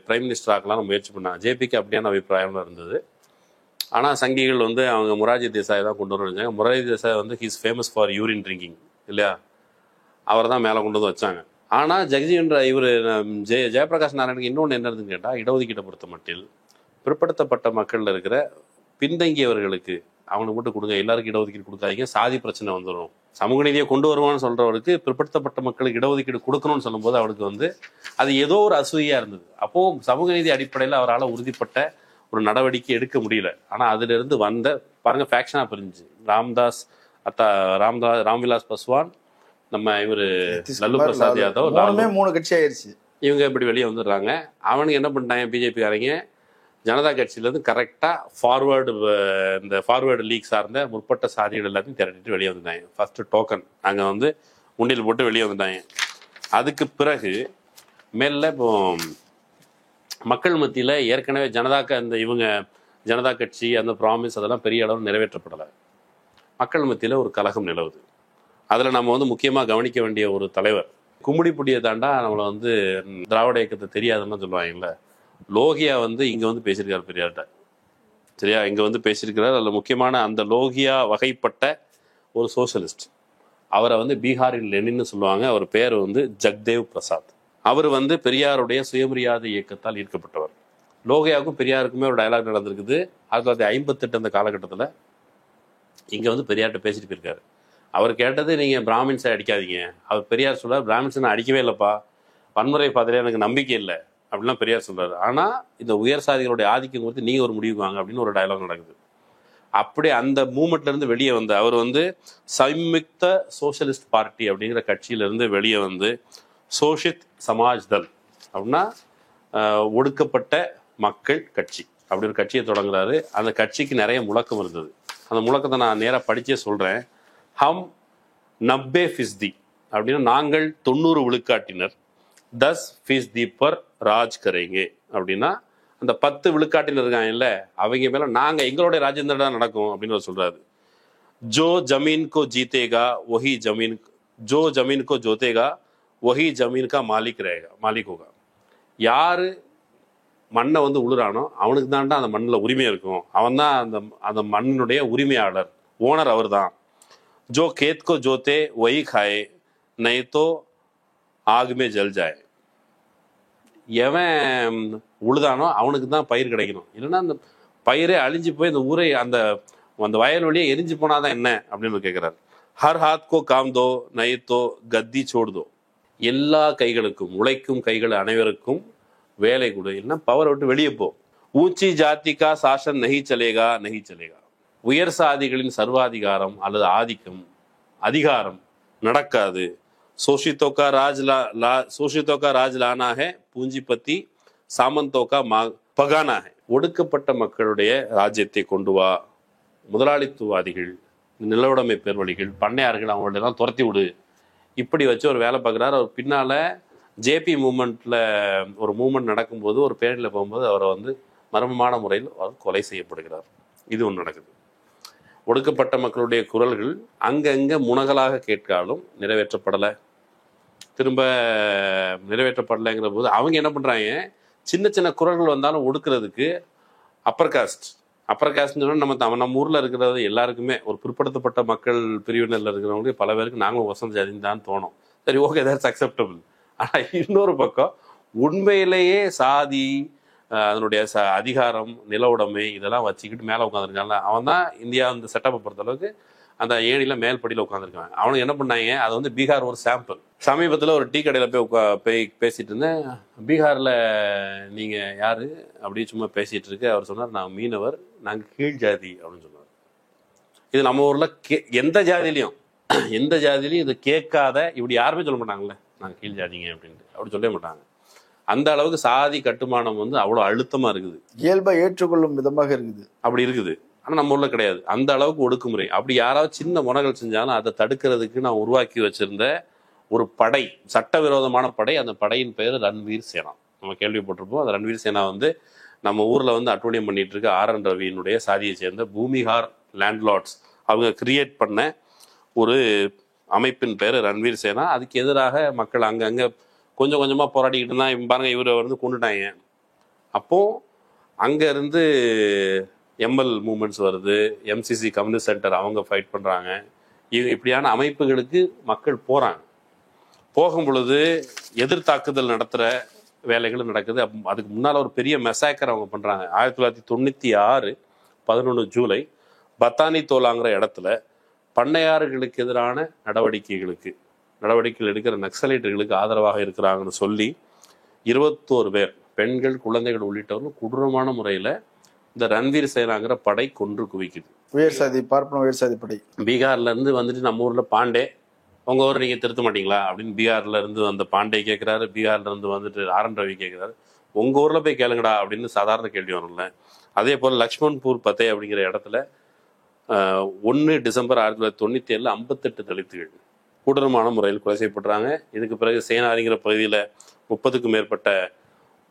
பிரைம் மினிஸ்டர் ஆக்கலாம்னு முயற்சி பண்ணாங்க. ஜேபிக்கு அப்படியான அபிப்பிராயம் இருந்தது. ஆனால் சங்கிகள் வந்து அவங்க மொரார்ஜி தேசாய் தான் கொண்டு வந்தாங்க. மொரார்ஜி தேசாய் வந்து he's famous for urine drinking இல்லையா, அவரை தான் மேலே கொண்டு வந்து வச்சாங்க. ஆனால் ஜெகஜீவன் இவர் ஜெயபிரகாஷ் நாராயணுக்கு இன்னொன்று என்னதுன்னு கேட்டால், இடஒதுக்கீட்டை பொறுத்த மட்டில் பிற்படுத்தப்பட்ட மக்களில் இருக்கிற பின்தங்கியவர்களுக்கு அவனுக்கு மட்டும் கொடுங்க, எல்லாருக்கும் இடஒதுக்கீடு கொடுக்காதீங்க, சாதி பிரச்சனை வந்துடும். சமூக நீதியை கொண்டு வருவான்னு சொல்றவருக்கு பிற்படுத்தப்பட்ட மக்களுக்கு இடஒதுக்கீடு கொடுக்கணும்னு சொல்லும்போது அவருக்கு வந்து அது ஏதோ ஒரு அசூயா இருந்தது. அப்போ சமூக நீதி அடிப்படையில் அவரால் உறுதிப்பட்ட ஒரு நடவடிக்கை எடுக்க முடியல. ஆனா அதுல இருந்து வந்த பாருங்க ஃபேக்ஷனா பிரிஞ்சு ராம்விலாஸ் பாஸ்வான், நம்ம இவரு லல்லு பிரசாத் யாதவ், 3 கட்சி ஆயிடுச்சு. இவங்க இப்படி வெளியே வந்துடுறாங்க. அவனுக்கு என்ன பண்ணிட்டாங்க? பிஜேபிக்காரங்க ஜனதா கட்சியிலேருந்து கரெக்டாக இந்த ஃபார்வேர்டு லீக் சார்ந்த முற்பட்ட சாதிகள் எல்லாத்தையும் திரட்டிட்டு வெளியே வந்துட்டாங்க. ஃபர்ஸ்ட் டோக்கன் அங்கே வந்து உண்டியல் போட்டு வெளியே வந்துட்டாங்க. அதுக்கு பிறகு மேல இப்போ மக்கள் மத்தியில் ஏற்கனவே ஜனதா கட்சி அந்த ப்ராமிஸ் அதெல்லாம் பெரிய அளவு நிறைவேற்றப்படலை. மக்கள் மத்தியில் ஒரு கலகம் நிலவுது. அதில் நம்ம வந்து முக்கியமாக கவனிக்க வேண்டிய ஒரு தலைவர், கும்மிடிப்பூடியை தாண்டா நம்மளை வந்து திராவிட இயக்கத்தை தெரியாதுன்னு சொல்லுவாங்கல்ல, லோகியா வந்து இங்கே வந்து பேசியிருக்காரு பெரியார்கிட்ட, சரியா? இங்கே வந்து பேசியிருக்கிறார். அதில் முக்கியமான அந்த லோகியா வகைப்பட்ட ஒரு சோசியலிஸ்ட், அவரை வந்து பீகாரின் லெனின்னு சொல்லுவாங்க. அவர் பேர் வந்து ஜக்தேவ் பிரசாத். அவர் வந்து பெரியாருடைய சுயமரியாதை இயக்கத்தால் ஈர்க்கப்பட்டவர். லோகியாவுக்கும் பெரியாருக்குமே ஒரு டயலாக் நடந்திருக்குது 1958 அந்த காலகட்டத்தில். இங்கே வந்து பெரியார்கிட்ட பேசிட்டு போயிருக்காரு. அவர் கேட்டது, நீங்கள் பிராமின்ஸை அடிக்காதீங்க. அவர் பெரியார் சொல்றார், பிராமின்ஸை நான் அடிக்கவே இல்லைப்பா, வன்முறை பாதையில எனக்கு நம்பிக்கை இல்லை அப்படிலாம் பெரியார் சொல்றாரு. ஆனால் இந்த உயர் சாதிகளுடைய ஆதிக்கம் குறித்து நீங்கள் ஒரு முடிவுக்கு வாங்க அப்படின்னு ஒரு டயலாக் நடக்குது. அப்படி அந்த மூமெண்ட்ல இருந்து வெளியே வந்து அவர் வந்து சம்யுக்த சோசியலிஸ்ட் பார்ட்டி அப்படிங்கிற கட்சியிலிருந்து வெளியே வந்து சோஷித் சமாஜ் தள் அப்படின்னா ஒடுக்கப்பட்ட மக்கள் கட்சி அப்படி ஒரு கட்சியை தொடங்குறாரு. அந்த கட்சிக்கு நிறைய முழக்கம் இருந்தது. அந்த முழக்கத்தை நான் நேராக படிச்சே சொல்றேன். ஹம் 90% அப்படின்னா நாங்கள் 90 விழுக்காட்டினர், 10% பர் ராஜ் கரேங்கே அப்படின்னா அந்த 10 விழுக்காட்டினர் இருக்காங்க இல்ல, அவங்க மேல நாங்க எங்களுடைய ராஜேந்திரன் தான் நடக்கும் அப்படின்னு சொல்றாரு. ஜோ ஜமீன் கோ ஜீத்தேகா வஹி ஜமீன், ஜோ ஜமீன் கோ ஜோத்தேகா வஹி ஜமீன் கா மாலிக் ஹோகா. யாரு மண்ணை வந்து உழுறானோ அவனுக்கு தான்டா அந்த மண்ணில் உரிமை இருக்கும். அவன் தான் அந்த அந்த மண்ணினுடைய உரிமையாளர், ஓனர் அவர் தான். ஜோ கேத் கோ ஜோத்தே வஹி காயே நை தோ ஆக் மே ஜல் ஜாயே. எவன் உழுதானோ அவனுக்கு தான் பயிர் கிடைக்கணும், இல்லைன்னா அந்த பயிரே அழிஞ்சு போய் இந்த ஊரை அந்த அந்த வயல்வெளியே எரிஞ்சு போனாதான் என்ன அப்படின்னு கேட்கிறார். ஹர் ஹாத் கோ காம் தோ நை தோ கத்தி சோடுதோ. எல்லா கைகளுக்கும், உழைக்கும் கைகள் அனைவருக்கும் வேலை கொடு, இல்லைன்னா பவரை விட்டு வெளியே போ. ஊச்சி ஜாதிகா சாசன் நஹி சலேகா நஹி சலேகா. உயர் சாதிகளின் சர்வாதிகாரம் அல்லது ஆதிக்கம், அதிகாரம் நடக்காது. சோஷித்தோக்கா ராஜ் லானா ஹே, பூஞ்சிபத்தி சாமந்தோக்கா பகானா ஹே. ஒடுக்கப்பட்ட மக்களுடைய ராஜ்யத்தை கொண்டு வா. முதலாளித்துவாதிகள், நிலவுடைமை பேர்வழிகள், பண்ணையார்கள் அவங்களெல்லாம் துரத்தி விடு. இப்படி வச்சு ஒரு வேலை பார்க்குறாரு. அவர் பின்னால் ஜேபி மூமெண்ட்டில் ஒரு மூமெண்ட் நடக்கும்போது ஒரு பேரணியில் போகும்போது அவரை வந்து மர்மமான முறையில் அவர் கொலை செய்யப்படுகிறார். இது ஒன்று நடக்குது. ஒடுக்கப்பட்ட மக்களுடைய குரல்கள் அங்கங்கே முனகலாக கேட்காலும் நிறைவேற்றப்படலை. திரும்ப நிறைவேற்றப்படலைங்கிற போது அவங்க என்ன பண்ணுறாங்க, சின்ன சின்ன குரல்கள் வந்தாலும் ஒடுக்கிறதுக்கு அப்பர் காஸ்ட்னு சொன்னால் நம்ம ஊரில் இருக்கிறது எல்லாருக்குமே, ஒரு பிற்படுத்தப்பட்ட மக்கள் பிரிவினரில் இருக்கிறவங்களுக்கு பல பேருக்கு நாங்களும் வசந்த ஜாதின்னு தான் தோணும். சரி, ஓகே, தட்ஸ் அக்செப்டபிள். ஆனால் இன்னொரு பக்கம் உண்மையிலேயே சாதி, அதனுடைய அதிகாரம், நில உடைமை இதெல்லாம் வச்சுக்கிட்டு மேலே உட்காந்துருக்காங்க. அவன் தான் இந்தியா அந்த செட்டப்பை பொறுத்த அளவுக்கு அந்த ஏணியில் மேல் படியில் உட்காந்துருக்காங்க. அவனுக்கு என்ன பண்ணாங்க, அது வந்து பீகார் ஒரு சாம்பிள். சமீபத்தில் ஒரு டீ கடையில் போய் பேசிட்டு இருந்தேன். பீகாரில் நீங்கள் யார் அப்படி சும்மா பேசிகிட்டு இருக்கு. அவர் சொன்னார், நான் மீனவர், நாங்கள் கீழ் ஜாதி அப்படின்னு சொன்னார். இது நம்ம ஊரில் எந்த ஜாதிலையும் இது கேட்காத இப்படி யாருமே சொல்ல மாட்டாங்கல்ல, நாங்கள் கீழ் ஜாதிங்க அப்படின்ட்டு அப்படி சொல்ல மாட்டாங்க. அந்த அளவுக்கு சாதி கட்டுமானம் வந்து அவ்வளோ அழுத்தமாக இருக்குது, இயல்பாக ஏற்றுக்கொள்ளும் விதமாக இருக்குது, அப்படி இருக்குது. ஆனால் நம்ம ஊரில் கிடையாது அந்த அளவுக்கு ஒடுக்குமுறை. அப்படி யாராவது சின்ன முனகள் செஞ்சாலும் அதை தடுக்கிறதுக்கு நான் உருவாக்கி வச்சிருந்த ஒரு படை, சட்டவிரோதமான படை. அந்த படையின் பெயர் ரன்வீர் சேனா. நம்ம கேள்விப்பட்டிருப்போம். அந்த ரன்வீர் சேனா வந்து நம்ம ஊரில் வந்து அட்டூழியம் பண்ணிட்டு இருக்க RN ரவியினுடைய சாதியை சேர்ந்த பூமிஹார் லேண்ட்லார்ட்ஸ் அவங்க கிரியேட் பண்ண ஒரு அமைப்பின் பேர் ரன்வீர் சேனா. அதுக்கு எதிராக மக்கள் அங்கங்கே கொஞ்சம் கொஞ்சமாக போராடிக்கிட்டு இருந்தால் பாருங்க, இவரை வந்து கொண்டுட்டாங்க. அப்போது அங்கேருந்து எம்எல் மூமெண்ட்ஸ் வருது, MCC கம்யூனிஸ்ட் சென்டர் அவங்க ஃபைட் பண்ணுறாங்க. இப்படியான அமைப்புகளுக்கு மக்கள் போகிறாங்க. போகும் பொழுது எதிர்த்தாக்குதல் நடத்துகிற வேலைகளும் நடக்குது. அதுக்கு முன்னால் ஒரு பெரிய மெசாக்கர் அவங்க பண்ணுறாங்க. 1996 11 ஜூலை பத்தானி தோலாங்கிற இடத்துல பண்ணையாறுகளுக்கு எதிரான நடவடிக்கைகள் எடுக்கிற நக்சலைட்டுகளுக்கு ஆதரவாக இருக்கிறாங்கன்னு சொல்லி 21 பேர், பெண்கள், குழந்தைகள் உள்ளிட்டவர்கள் கொடூரமான முறையில் இந்த ரன்வீர் சேனாங்கிற படை கொன்று குவிக்குது. பார்ப்பன உயர் சாதி படை. பீகார்ல இருந்து வந்துட்டு நம்ம ஊர்ல பாண்டே, உங்க ஊர் நீங்க திருத்த மாட்டீங்களா அப்படின்னு பீகார்ல இருந்து அந்த பாண்டே கேட்கிறாரு. பீகார்ல இருந்து வந்துட்டு RN ரவி கேட்கிறாரு, உங்க ஊர்ல போய் கேளுங்கடா அப்படின்னு சாதாரண கேள்வி வரும்ல. அதே போல லக்ஷ்மண்பூர் பத்தே அப்படிங்கிற இடத்துல 1 டிசம்பர் 1997 58 தலித்துகள் கொடூரமான முறையில் கொலை செய்யப்படுறாங்க. இதுக்கு பிறகு சேனாரிங்கிற பகுதியில் 30க்கும் மேற்பட்ட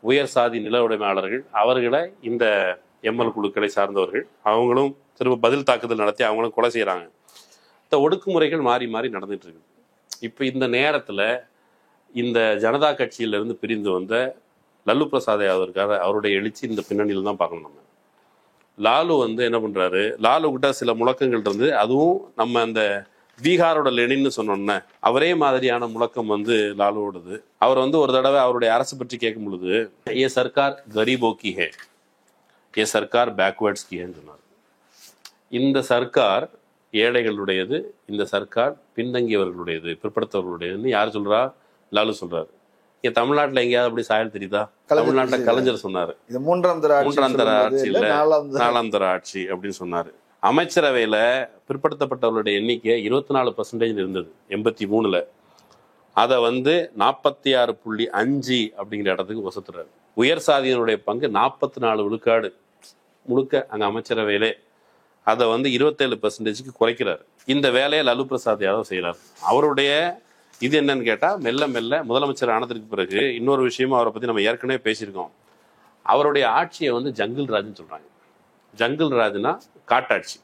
உயர் சாதி நில உடைமையாளர்கள், அவர்களை இந்த ML குழுக்களை சார்ந்தவர்கள் அவங்களும் திரும்ப பதில் தாக்குதல் நடத்தி அவங்களும் கொலை செய்கிறாங்க. இந்த ஒடுக்குமுறைகள் மாறி மாறி நடந்துட்டு இருக்குது. இப்போ இந்த நேரத்தில் இந்த ஜனதா கட்சியிலிருந்து பிரிந்து வந்த லல்லு பிரசாத் யாதவ் அவருடைய எழுச்சி இந்த பின்னணியில் தான் பார்க்கணும். நம்ம லாலு வந்து என்ன பண்ணுறாரு, லாலு கிட்ட சில முழக்கங்கள் இருந்து, அதுவும் நம்ம அந்த பீகாரோட லெனின்னு சொன்னோன்னே அவரே மாதிரியான முழக்கம் வந்து லாலுவோடது. அவர் வந்து ஒரு தடவை அவருடைய அரசு பற்றி கேட்கும் பொழுது, ஏ சர்க்கார் கரீபோ கி ஹே, ஏ சர்க்கார் பேக்வேர்ட்ஸ் கி ஹேன்னு சொன்னார். இந்த சர்க்கார் ஏழைகளுடையது, இந்த சர்க்கார் பின்தங்கியவர்களுடையது, பிற்படுத்தவர்களுடையதுன்னு யார் சொல்றா? லாலு சொல்றாரு. இங்க தமிழ்நாட்டில் எங்கேயாவது அப்படி சாயல் தெரியுதா? தமிழ்நாட்டில் கலைஞர் சொன்னாரு, இது மூன்றாம் தர ஆட்சி இல்ல, 4ஆம் தர ஆட்சி அப்படின்னு சொன்னாரு. அமைச்சரவையில பிற்படுத்தப்பட்டவர்களுடைய எண்ணிக்கை 24% இருந்தது 83ல். அதை வந்து 46.5 அப்படிங்கிற இடத்துக்கு வசத்துறாரு. உயர் சாதியினுடைய பங்கு 44 விழுக்காடு முழுக்க அங்க அமைச்சரவையிலே, அதை வந்து 27%க்கு குறைக்கிறார். இந்த வேலையை லல்லு பிரசாத் யாதவ் செய்யறார். அவருடைய இது என்னன்னு கேட்டா, மெல்ல மெல்ல முதலமைச்சர் ஆனதுக்கு பிறகு இன்னொரு விஷயமும் அவரை பத்தி நம்ம ஏற்கனவே பேசியிருக்கோம். அவருடைய ஆட்சியை வந்து ஜங்கிள் ராஜ்னு சொல்றாங்க. ஜங்கிள் ராஜ்னா காட்டாட்சி.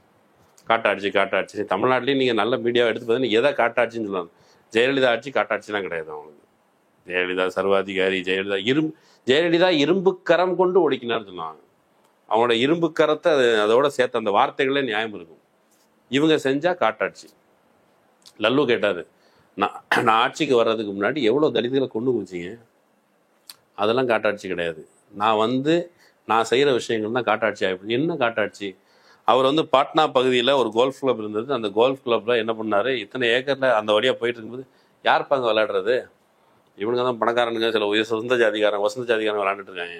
தமிழ்நாட்டிலேயும் நீங்க நல்ல மீடியாவை எடுத்து பார்த்தீங்கன்னா எதை காட்டாட்சின்னு சொல்லுவாங்க. ஜெயலலிதா ஆட்சி காட்டாட்சிலாம் கிடையாது. அவங்களுக்கு ஜெயலலிதா சர்வாதிகாரி, ஜெயலலிதா இரும்பு கரம் கொண்டு ஒடுக்கினார்னு சொன்னாங்க. அவனோட இரும்பு கரத்தை அதோட சேர்த்து அந்த வார்த்தைகளே நியாயம் இருக்கும். இவங்க செஞ்சா காட்டாட்சி. லல்லு கேட்டாரு, நான் ஆட்சிக்கு வர்றதுக்கு முன்னாடி எவ்வளோ தலித்துகளை கொண்டு குவிச்சிங்க? அதெல்லாம் காட்டாட்சி கிடையாது. நான் செய்கிற விஷயங்கள் தான் காட்டாட்சி ஆகிடுச்சு. என்ன காட்டாட்சி? அவர் பாட்னா பகுதியில் ஒரு கோல்ஃப் கிளப் இருந்தது. அந்த கோல்ஃப் கிளப்பில் என்ன பண்ணார், இத்தனை ஏக்கரில் அந்த வழியாக போயிட்டு இருக்கும்போது யார் பாங்க விளையாடுறது? இவனுங்க தான் பணக்காரனுங்க, சில வசந்த ஜாதிகாரன் விளையாண்டுட்டு இருக்காங்க.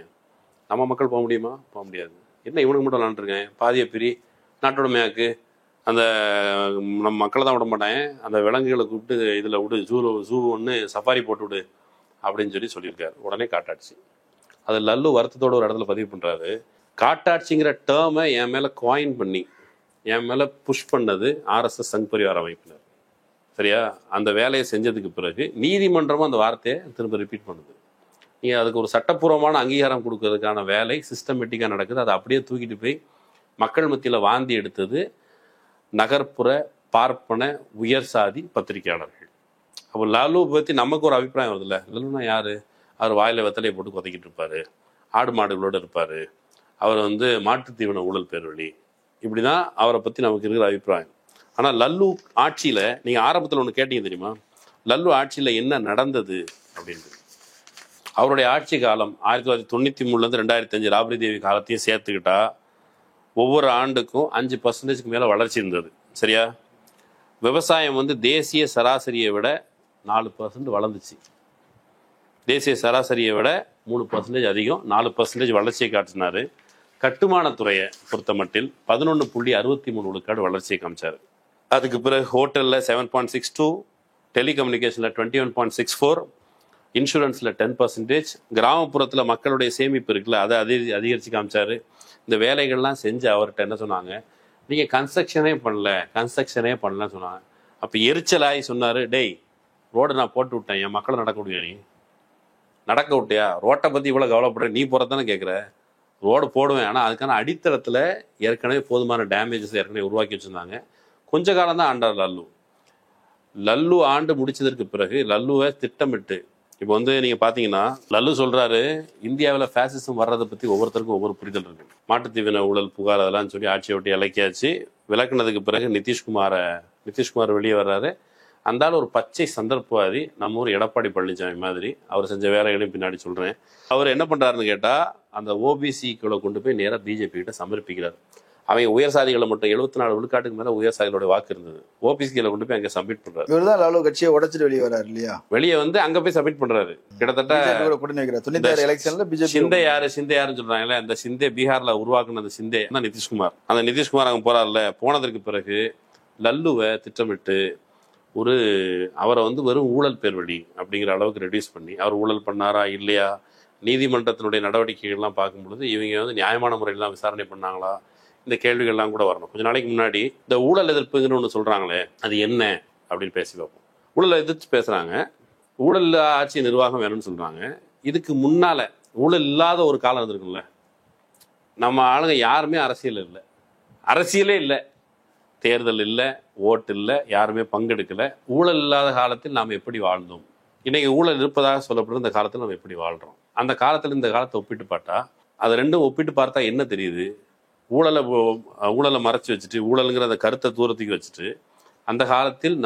நம்ம மக்கள் போக முடியுமா? போக முடியாது. என்ன இவனுக்கு மட்டும் விளையாண்டுருக்கேன்? பாதியை பிரி, நாட்டோடமையாக்கு, அந்த நம்ம மக்களை தான் விட மாட்டாங்க, அந்த விலங்குகளை கூப்பிட்டு இதில் விடு, ஜூ ஒன்று சஃபாரி போட்டு விடு அப்படின்னு சொல்லியிருக்காரு. உடனே காட்டாட்சி. அது லல்லு வருத்தத்தோட ஒரு இடத்துல பதிவு பண்ணுறாரு. காட்டாட்சிங்கிற டேர்மை என் மேலே காயின் பண்ணி என் மேலே புஷ் பண்ணது ஆர்எஸ்எஸ் சங் பரிவார அமைப்பினர். சரியா? அந்த வேலையை செஞ்சதுக்கு பிறகு நீதிமன்றமும் அந்த வார்த்தையை திரும்ப ரிப்பீட் பண்ணுது. நீங்கள் அதுக்கு ஒரு சட்டப்பூர்வமான அங்கீகாரம் கொடுக்கறதுக்கான வேலை சிஸ்டமேட்டிக்காக நடக்குது. அதை அப்படியே தூக்கிட்டு போய் மக்கள் மத்தியில் வாந்தி எடுத்தது நகர்ப்புற பார்ப்பன உயர் சாதி பத்திரிகையாளர்கள். அப்போ லாலு பற்றி நமக்கு ஒரு அபிப்பிராயம் வருதுல்ல, லல்லுனா யார்? அவர் வாயில வெத்தலையை போட்டு கொதைக்கிட்டு இருப்பார், ஆடு மாடுகளோடு இருப்பார், அவர் மாட்டுத் தீவன ஊழல் பேர்வழி, இப்படி தான் அவரை பற்றி நமக்கு இருக்கிற அபிப்பிராயம். ஆனால் லல்லு ஆட்சியில் நீங்கள் ஆரம்பத்தில் ஒன்று கேட்டீங்க தெரியுமா? லல்லு ஆட்சியில் என்ன நடந்தது அப்படின்ட்டு. அவருடைய ஆட்சி காலம் 1993 2005 ராப்ரி தேவி காலத்தையும் சேர்த்துக்கிட்டா ஒவ்வொரு ஆண்டுக்கும் 5% மேலே வளர்ச்சி இருந்தது. சரியா? விவசாயம் தேசிய சராசரியை விட 4% வளர்ந்துச்சு. தேசிய சராசரியை விட 3% அதிகம், 4% வளர்ச்சியை காட்டினார். கட்டுமானத்துறையை பொறுத்த மட்டில் 11.63 விழுக்காடு வளர்ச்சியை காமிச்சார். அதுக்கு பிறகு ஹோட்டலில் 7.62, டெலிகம்யூனிகேஷனில் 21.64, இன்சூரன்ஸில் 10%, கிராமப்புறத்தில் மக்களுடைய சேமிப்பு இருக்குல்ல அதை அதிகரித்து காமிச்சார். இந்த வேலைகள்லாம் செஞ்சு அவர்கிட்ட என்ன சொன்னாங்க, நீங்கள் கன்ஸ்ட்ரக்ஷனே பண்ணலன்னு சொன்னாங்க. அப்போ எரிச்சலாகி சொன்னார், டேய் ரோடு நான் போட்டு விட்டேன், என் மக்களை நடக்க முடியும், நீ நடக்க விட்டியா? ரோட்டை பற்றி இவ்வளோ கவலைப்படுற, நீ போகிறதானே கேட்குற? ரோடு போடுவேன், ஆனால் அதுக்கான அடித்தளத்தில் ஏற்கனவே போதுமான டேமேஜஸ் ஏற்கனவே உருவாக்கி வச்சுருந்தாங்க. கொஞ்ச காலம் தான் ஆண்டார் லல்லு ஆண்டு முடிச்சதற்கு பிறகு லல்லுவை திட்டமிட்டு இப்போ நீங்கள் பார்த்தீங்கன்னா லல்லு சொல்கிறாரு, இந்தியாவில் ஃபேசிசம் வர்றதை பற்றி ஒவ்வொருத்தருக்கும் ஒவ்வொரு புரிதல் இருக்குது. மாட்டுத்தீவன ஊழல் புகார் அதெல்லாம் சொல்லி ஆட்சியை விட்டு இலக்கியாச்சு. விளக்குனதுக்கு பிறகு நிதிஷ்குமார் வெளியே வர்றாரு. அந்த ஒரு பச்சை சந்தர்ப்பவாதி, நம்ம ஊர் எடப்பாடி பழனிசாமி மாதிரி. அவர் செஞ்ச வேலைகளையும் பின்னாடி சொல்கிறேன். அவர் என்ன பண்ணுறாருன்னு கேட்டால், அந்த ஓபிசிக்குள்ள கொண்டு போய் நேராக பிஜேபி கிட்ட சமர்ப்பிக்கிறார். அவங்க உயர் சாதிகளை மட்டும் 74 விழுக்காட்டுக்கு மேலே உயர் சாதிகளோட வாக்கு இருந்தது. ஓபிசிகளை கொண்டு போய் அங்கே சப்மிட் பண்ணுறாரு. இவர் தான் லாலு கட்சியை உடைச்சிட்டு வெளியே வர்றாரு இல்லையா? வெளியே அங்கே போய் சப்மிட் பண்ணுறாரு. கிட்டத்தட்ட சிந்தே யாருன்னு சொல்றாங்களே, அந்த சிந்தே பீகார்ல உருவாக்குன அந்த சிந்தே தான் நிதிஷ்குமார். அந்த நிதிஷ்குமார் அங்கே போறாருல, போனதற்கு பிறகு லல்லுவை திட்டமிட்டு அவரை வெறும் ஊழல் பேர் வழி அப்படிங்கிற அளவுக்கு ரெடியூஸ் பண்ணி, அவர் ஊழல் பண்ணாரா இல்லையா, நீதிமன்றத்தினுடைய நடவடிக்கைகள்லாம் பார்க்கும் பொழுது இவங்க நியாயமான முறையெல்லாம் விசாரணை பண்ணாங்களா, இந்த கேள்விகள்லாம் கூட வரணும். கொஞ்ச நாளைக்கு முன்னாடி இந்த ஊழல் எதிர்ப்புங்கன்னு ஒன்று சொல்றாங்களே, அது என்ன அப்படின்னு பேசி பார்ப்போம். ஊழல் எதிர்த்து பேசுறாங்க, ஊழல் ஆட்சி நிர்வாகம் வேணும்னு சொல்றாங்க. இதுக்கு முன்னால ஊழல் இல்லாத ஒரு காலம் இருந்திருக்குல்ல. நம்ம ஆளுங்க யாருமே அரசியலே இல்லை, தேர்தல் இல்லை, ஓட்டு இல்லை, யாருமே பங்கெடுக்கல. ஊழல் இல்லாத காலத்தில் நாம் எப்படி வாழ்ந்தோம், இன்னைக்கு ஊழல் இருப்பதாக சொல்லப்படுற இந்த காலத்தில் நம்ம எப்படி வாழ்றோம், அந்த காலத்தில் இந்த காலத்தை ஒப்பிட்டு பார்த்தா, அது ரெண்டும் ஒப்பிட்டு பார்த்தா என்ன தெரியுது? ஊழலை மறைச்சி வச்சுட்டு, ஊழலுங்கிற அந்த கருத்தை தூரத்துக்கு வச்சுட்டு, அந்த காலத்தில்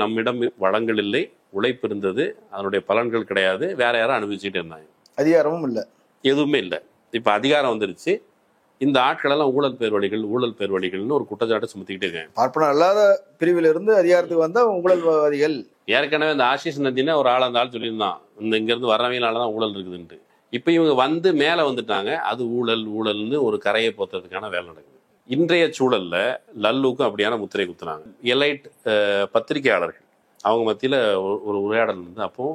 நம்மிடம் வளங்கள் இல்லை, உழைப்பு இருந்தது, அதனுடைய பலன்கள் கிடையாது, வேற யாரும் அனுபவிச்சுட்டு இருந்தாங்க, அதிகாரமும் இல்லை, எதுவுமே இல்லை. இப்போ அதிகாரம் வந்துருச்சு, இந்த ஆட்களெல்லாம் ஊழல் பேர்வழிகள்னு ஒரு குற்றச்சாட்டை சுமத்திக்கிட்டு இருக்காங்க. பார்ப்பன அல்லாத பிரிவில் இருந்து அதிகாரத்துக்கு வந்தா ஊழல்வாதிகள். ஏற்கனவே இந்த ஆஷிஷ் நந்தினா ஒரு ஆள், அந்த ஆள் சொல்லியிருந்தான், இங்கிருந்து வர்றவங்களால தான் ஊழல் இருக்குதுன்ட்டு. இப்போ இவங்க மேலே வந்துட்டாங்க, அது ஊழல்னு ஒரு கரையை போத்துறதுக்கான வேலை நடக்குது. இன்றைய சூழல்ல லல்லுக்கும் அப்படியான முத்திரை குத்துனாங்க. எலைட் பத்திரிகையாளர்கள் அவங்க மத்தியில் ஒரு உரையாடல் இருந்தது. அப்போ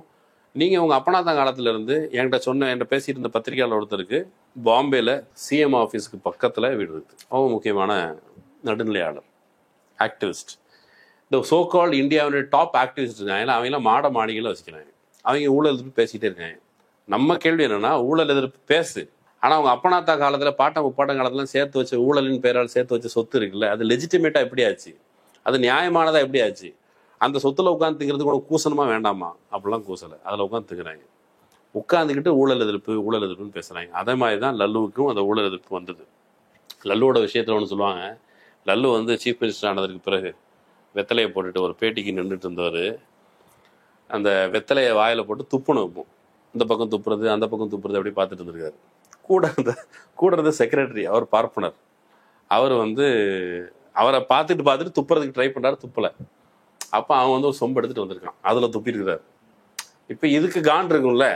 நீங்கள் உங்கள் அப்பனாத்தான் காலத்துல இருந்து என்கிட்ட பேசிட்டு இருந்த பத்திரிகையாளர் ஒருத்தருக்கு பாம்பேல சிஎம் ஆஃபீஸுக்கு பக்கத்தில் வீடு இருக்குது. அவங்க முக்கியமான நடுநிலையாளர், ஆக்டிவிஸ்ட். இந்த சோ கால்டு இந்தியாவுடைய டாப் ஆக்டிவிஸ்ட் இருக்காங்க, அவங்களாம் மாடிகளை வச்சுக்கிறாங்க. அவங்க ஊழல் எதிர்ப்பு பேசிகிட்டே இருக்காங்க. நம்ம கேள்வி என்னன்னா, ஊழல் எதிர்ப்பு பேசு, ஆனால் அவங்க அப்பனாத்தா காலத்தில் முப்பாட்டம் காலத்துல சேர்த்து வச்ச ஊழலின் பேரால் சேர்த்து வச்ச சொத்து இருக்குல்ல, அது லெஜிட்டிமேட்டாக எப்படி ஆச்சு, அது நியாயமானதாக எப்படி ஆச்சு? அந்த சொத்துல உட்காந்து திங்கிறது கூட கூசணுமா வேண்டாமா? அப்படிலாம் கூசலை, அதில் உட்காந்து திங்கிறாங்க. உட்காந்துக்கிட்டு ஊழல் எதிர்ப்புன்னு பேசுகிறாங்க. அதே மாதிரி தான் லல்லுவுக்கும் அந்த ஊழல் எதிர்ப்பு வந்தது. லல்லுவோட விஷயத்தில் ஒன்று சொல்லுவாங்க. லல்லு வந்து சீஃப் மினிஸ்டர் ஆனதுக்கு பிறகு வெத்தலையை போட்டுட்டு ஒரு பேட்டிக்கு நின்றுட்டு இருந்தவர், அந்த வெத்தலையை வாயில் போட்டு துப்புன்னு வைப்போம். இந்த பக்கம் துப்புறது அந்த பக்கம் துப்புறது அப்படி பார்த்துட்டு இருந்திருக்காரு. கூட இருந்த செக்ரட்டரி, அவர் பார்ப்பனர், அவர் வந்து அவரை பார்த்துட்டு துப்புறதுக்கு ட்ரை பண்ணுறாரு, துப்பலை. அப்போ அவன் வந்து ஒரு சொம்பு எடுத்துகிட்டு வந்திருக்கான், அதில் துப்பியிருக்கிறார். இப்போ இதுக்கு காண்டு இருக்கும்ல,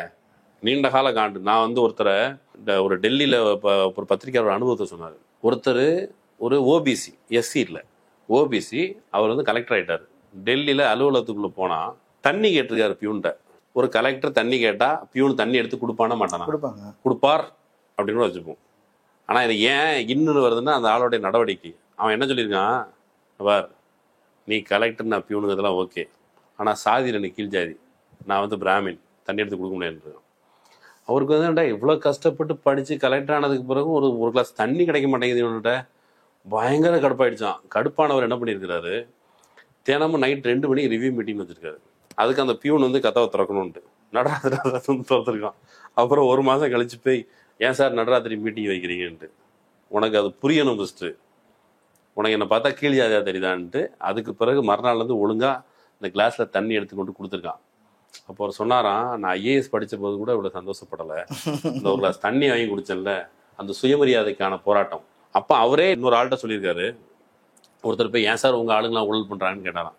நீண்ட கால காண்டு. நான் வந்து ஒருத்தரை ஒரு டெல்லியில் ஒரு பத்திரிக்கையாளர் அனுபவத்தை சொன்னார். ஒருத்தர் ஒரு ஓபிசி, எஸ்சி இல்லை ஓபிசி, அவர் வந்து கலெக்டர் ஆகிட்டார். டெல்லியில் அலுவலகத்துக்குள்ளே போனால் தண்ணி கேட்டிருக்காரு பியூன்ட்ட. ஒரு கலெக்டர் தண்ணி கேட்டால் பியூன் தண்ணி எடுத்து கொடுப்பானா மாட்டானா? கொடுப்பார் அப்படின்னு கூட வச்சுப்போம். ஆனால் இது ஏன் இன்னொன்று வருதுன்னா அந்த ஆளோடைய நடவடிக்கை. அவன் என்ன சொல்லியிருக்கான், பார் நீ கலெக்டர் நான் பியூனுக்கு இதெல்லாம் ஓகே, ஆனால் சாதியில் நீ கீழ் ஜாதி, நான் வந்து பிராமின், தண்ணி எடுத்து கொடுக்க முடியாது. அவருக்கு வந்து இவ்வளோ கஷ்டப்பட்டு படித்து கலெக்டர் ஆனதுக்கு பிறகு ஒரு கிளாஸ் தண்ணி கிடைக்க மாட்டேங்குது இவன்கிட்ட. பயங்கர கடுப்பாயிடுச்சான். கடுப்பானவர் என்ன பண்ணியிருக்கிறாரு, தினமும் நைட் 2 மணிக்கு ரிவ்யூ மீட்டிங் வச்சுருக்காரு. அதுக்கு அந்த பியூன் வந்து கதவை திறக்கணும்ன்ட்டு நடராத்திரி திறந்துருக்கான். அப்புறம் 1 மாதம் கழிச்சு போய், ஏன் சார் நடராத்திரி மீட்டிங் வைக்கிறீங்கன்ட்டு, உனக்கு அது புரியணும் ஃபஸ்ட்டு, உனக்கு என்னை பார்த்தா கீழ் ஜாதியாக தெரியுதான்ட்டு. அதுக்கு பிறகு மறுநாள்லேருந்து ஒழுங்காக இந்த கிளாஸில் தண்ணி எடுத்து கொண்டு கொடுத்துருக்கான். அப்போ அவர் சொன்னாராம், நான் ஐஏஎஸ் படித்த போது கூட இவ்வளோ சந்தோஷப்படலை, இந்த ஒரு கிளாஸ் தண்ணி வாங்கி குடிச்சேன்ல, அந்த சுயமரியாதைக்கான போராட்டம். அப்போ அவரே இன்னொரு ஆள்கிட்ட சொல்லியிருக்காரு. ஒருத்தர் போய், ஏன் சார் உங்கள் ஆளுங்களாம் ஊழல் பண்ணுறாங்கன்னு கேட்டாராம்.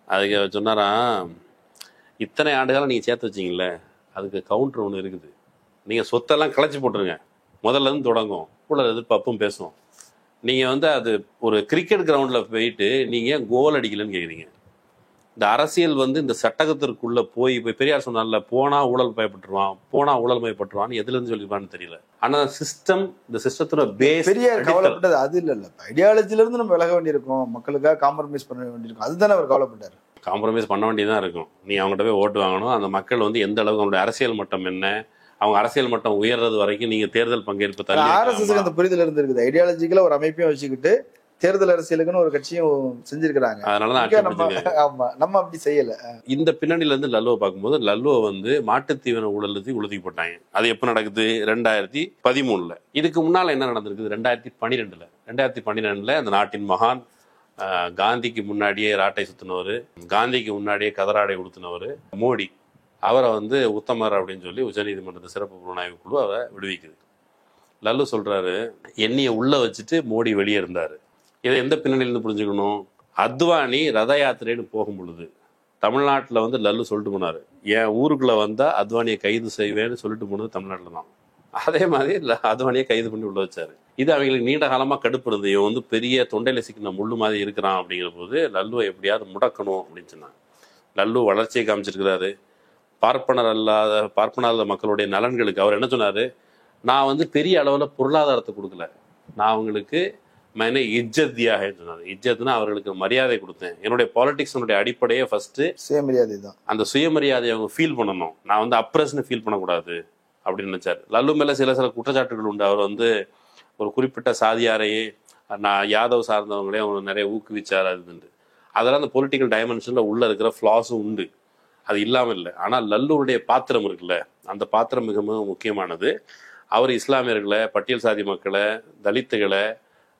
அதுக்கு சொன்னாராம், இத்தனை ஆண்டுகாலம் நீங்கள் சேர்த்து வச்சிங்களே, அதுக்கு கவுண்டர் ஒன்று இருக்குது, நீங்கள் சொத்தெல்லாம் களைச்சி போட்டுருங்க, முதல்ல இருந்து தொடங்கும், ஊழல் எதிர்ப்பு அப்பவும் பேசுவோம். நீங்கள் வந்து அது ஒரு கிரிக்கெட் கிரவுண்டில் போயிட்டு நீங்கள் கோல் அடிக்கலன்னு கேட்குறீங்க. இந்த அரசியல் வந்து இந்த சட்டகத்திற்குள்ள போய் பெரியார் சொன்னார்ல, போனா ஊழல் பயப்பட்டுருவான், போனா ஊழல் பயப்பட்டுருவான்னு எதுல இருந்து சொல்லிருப்பான்னு தெரியல. ஆனா சிஸ்டம், இந்த சிஸ்டத்தோட பேஸ் பெரியார் கவலைப்பட்டது அது இல்ல. ஐடியாலஜில இருந்து நம்ம விலக வேண்டியிருக்கும், மக்களுக்காக காம்ப்ரமைஸ் பண்ண வேண்டியிருக்கும், அதுதானே அவர் கவலைப்பட்டார். காம்ப்ரமைஸ் பண்ண வேண்டியதான் இருக்கும். நீ அவங்ககிட்ட போய் ஓட்டு வாங்கணும். அந்த மக்கள் வந்து எந்த அளவுக்கு அவங்களுடைய அரசியல் மட்டம் என்ன, அவங்க அரசியல் மட்டம் உயர்றது வரைக்கும் நீங்க தேர்தல் பங்கேற்பு தள்ளி. ஆர்எஸ்எஸ்க்கு அந்த புரிதல் இருந்திருக்குது. ஐடியாலஜிக்கல ஒரு அமைப்பையும் வச்சுக்கிட்டு தேர்தல் அரசியலுக்குன்னு ஒரு கட்சியும் செஞ்சிருக்கிறாங்க. அதனாலதான் நம்ம அப்படி செய்யல. இந்த பின்னணியில இருந்து லல்லுவை பார்க்கும்போது, லல்லுவை வந்து மாட்டுத்தீவன ஊழலுக்கு உறுதி போட்டாங்க. அது எப்ப நடக்குது, 2013. இதுக்கு முன்னால என்ன நடந்திருக்குது, 2012. 2012 அந்த நாட்டின் மகான், காந்திக்கு முன்னாடியே ராட்டை சுத்தினவர், காந்திக்கு முன்னாடியே கதராடை உடுத்தினவர் மோடி, அவரை வந்து உத்தமர் அப்படின்னு சொல்லி உச்சநீதிமன்றத்து சிறப்பு புலனாய்வு குழு அவரை விடுவிக்குது. லல்லு சொல்றாரு, என்னைய உள்ள வச்சுட்டு மோடி வெளியே இருந்தாரு. இதை எந்த பின்னணியிலிருந்து புரிஞ்சுக்கணும், அத்வானி ரத யாத்திரைன்னு போகும் பொழுது தமிழ்நாட்டில் வந்து லல்லு சொல்லிட்டு போனாரு, என் ஊருக்குள்ள வந்தா அத்வானியை கைது செய்வேன்னு சொல்லிட்டு போனது தமிழ்நாட்டில் தான். அதே மாதிரி அத்வானியை கைது பண்ணி உள்ள வச்சாரு. இது அவங்களுக்கு நீண்ட காலமா கடுப்பு இருந்தது. இவன் வந்து பெரிய தொண்டையில சிக்கின முள்ளு மாதிரி இருக்கிறான் அப்படிங்கிற போது லல்லுவை எப்படியாவது முடக்கணும் அப்படின்னு சொன்னாங்க. லல்லு வளர்ச்சியை காமிச்சிருக்கிறாரு. பார்ப்பனாத மக்களுடைய நலன்களுக்கு அவர் என்ன சொன்னாரு, நான் வந்து பெரிய அளவில் பொருளாதாரத்தை கொடுக்கல, நான் அவங்களுக்கு இஜ்ஜத்தியாக சொன்னார். இஜ்ஜத்னா அவர்களுக்கு மரியாதை கொடுத்தேன். என்னுடைய பாலிடிக்ஸனுடைய அடிப்படையே ஃபர்ஸ்ட் சுயமரியாதை தான். அந்த சுயமரியாதையை அவங்க ஃபீல் பண்ணணும், நான் வந்து அப்ரஸ்ன்னு ஃபீல் பண்ணக்கூடாது அப்படின்னு நினைச்சார். லல்லு மேல சில குற்றச்சாட்டுகள் உண்டு. அவர் வந்து ஒரு குறிப்பிட்ட சாதியாரையே, நான் யாதவ் சார்ந்தவங்களே அவங்க நிறைய ஊக்குவிச்சார். அதுண்டு அதெல்லாம் அந்த பொலிட்டிக்கல் டைமென்ஷன்ல உள்ள இருக்கிற ஃபிளாஸும் உண்டு, அது இல்லாமல் இல்லை. ஆனால் லல்லுடைய பாத்திரம் இருக்குல்ல, அந்த பாத்திரம் மிக மிக முக்கியமானது. அவர் இஸ்லாமியர்களை, பட்டியல் சாதி மக்களை, தலித்துகளை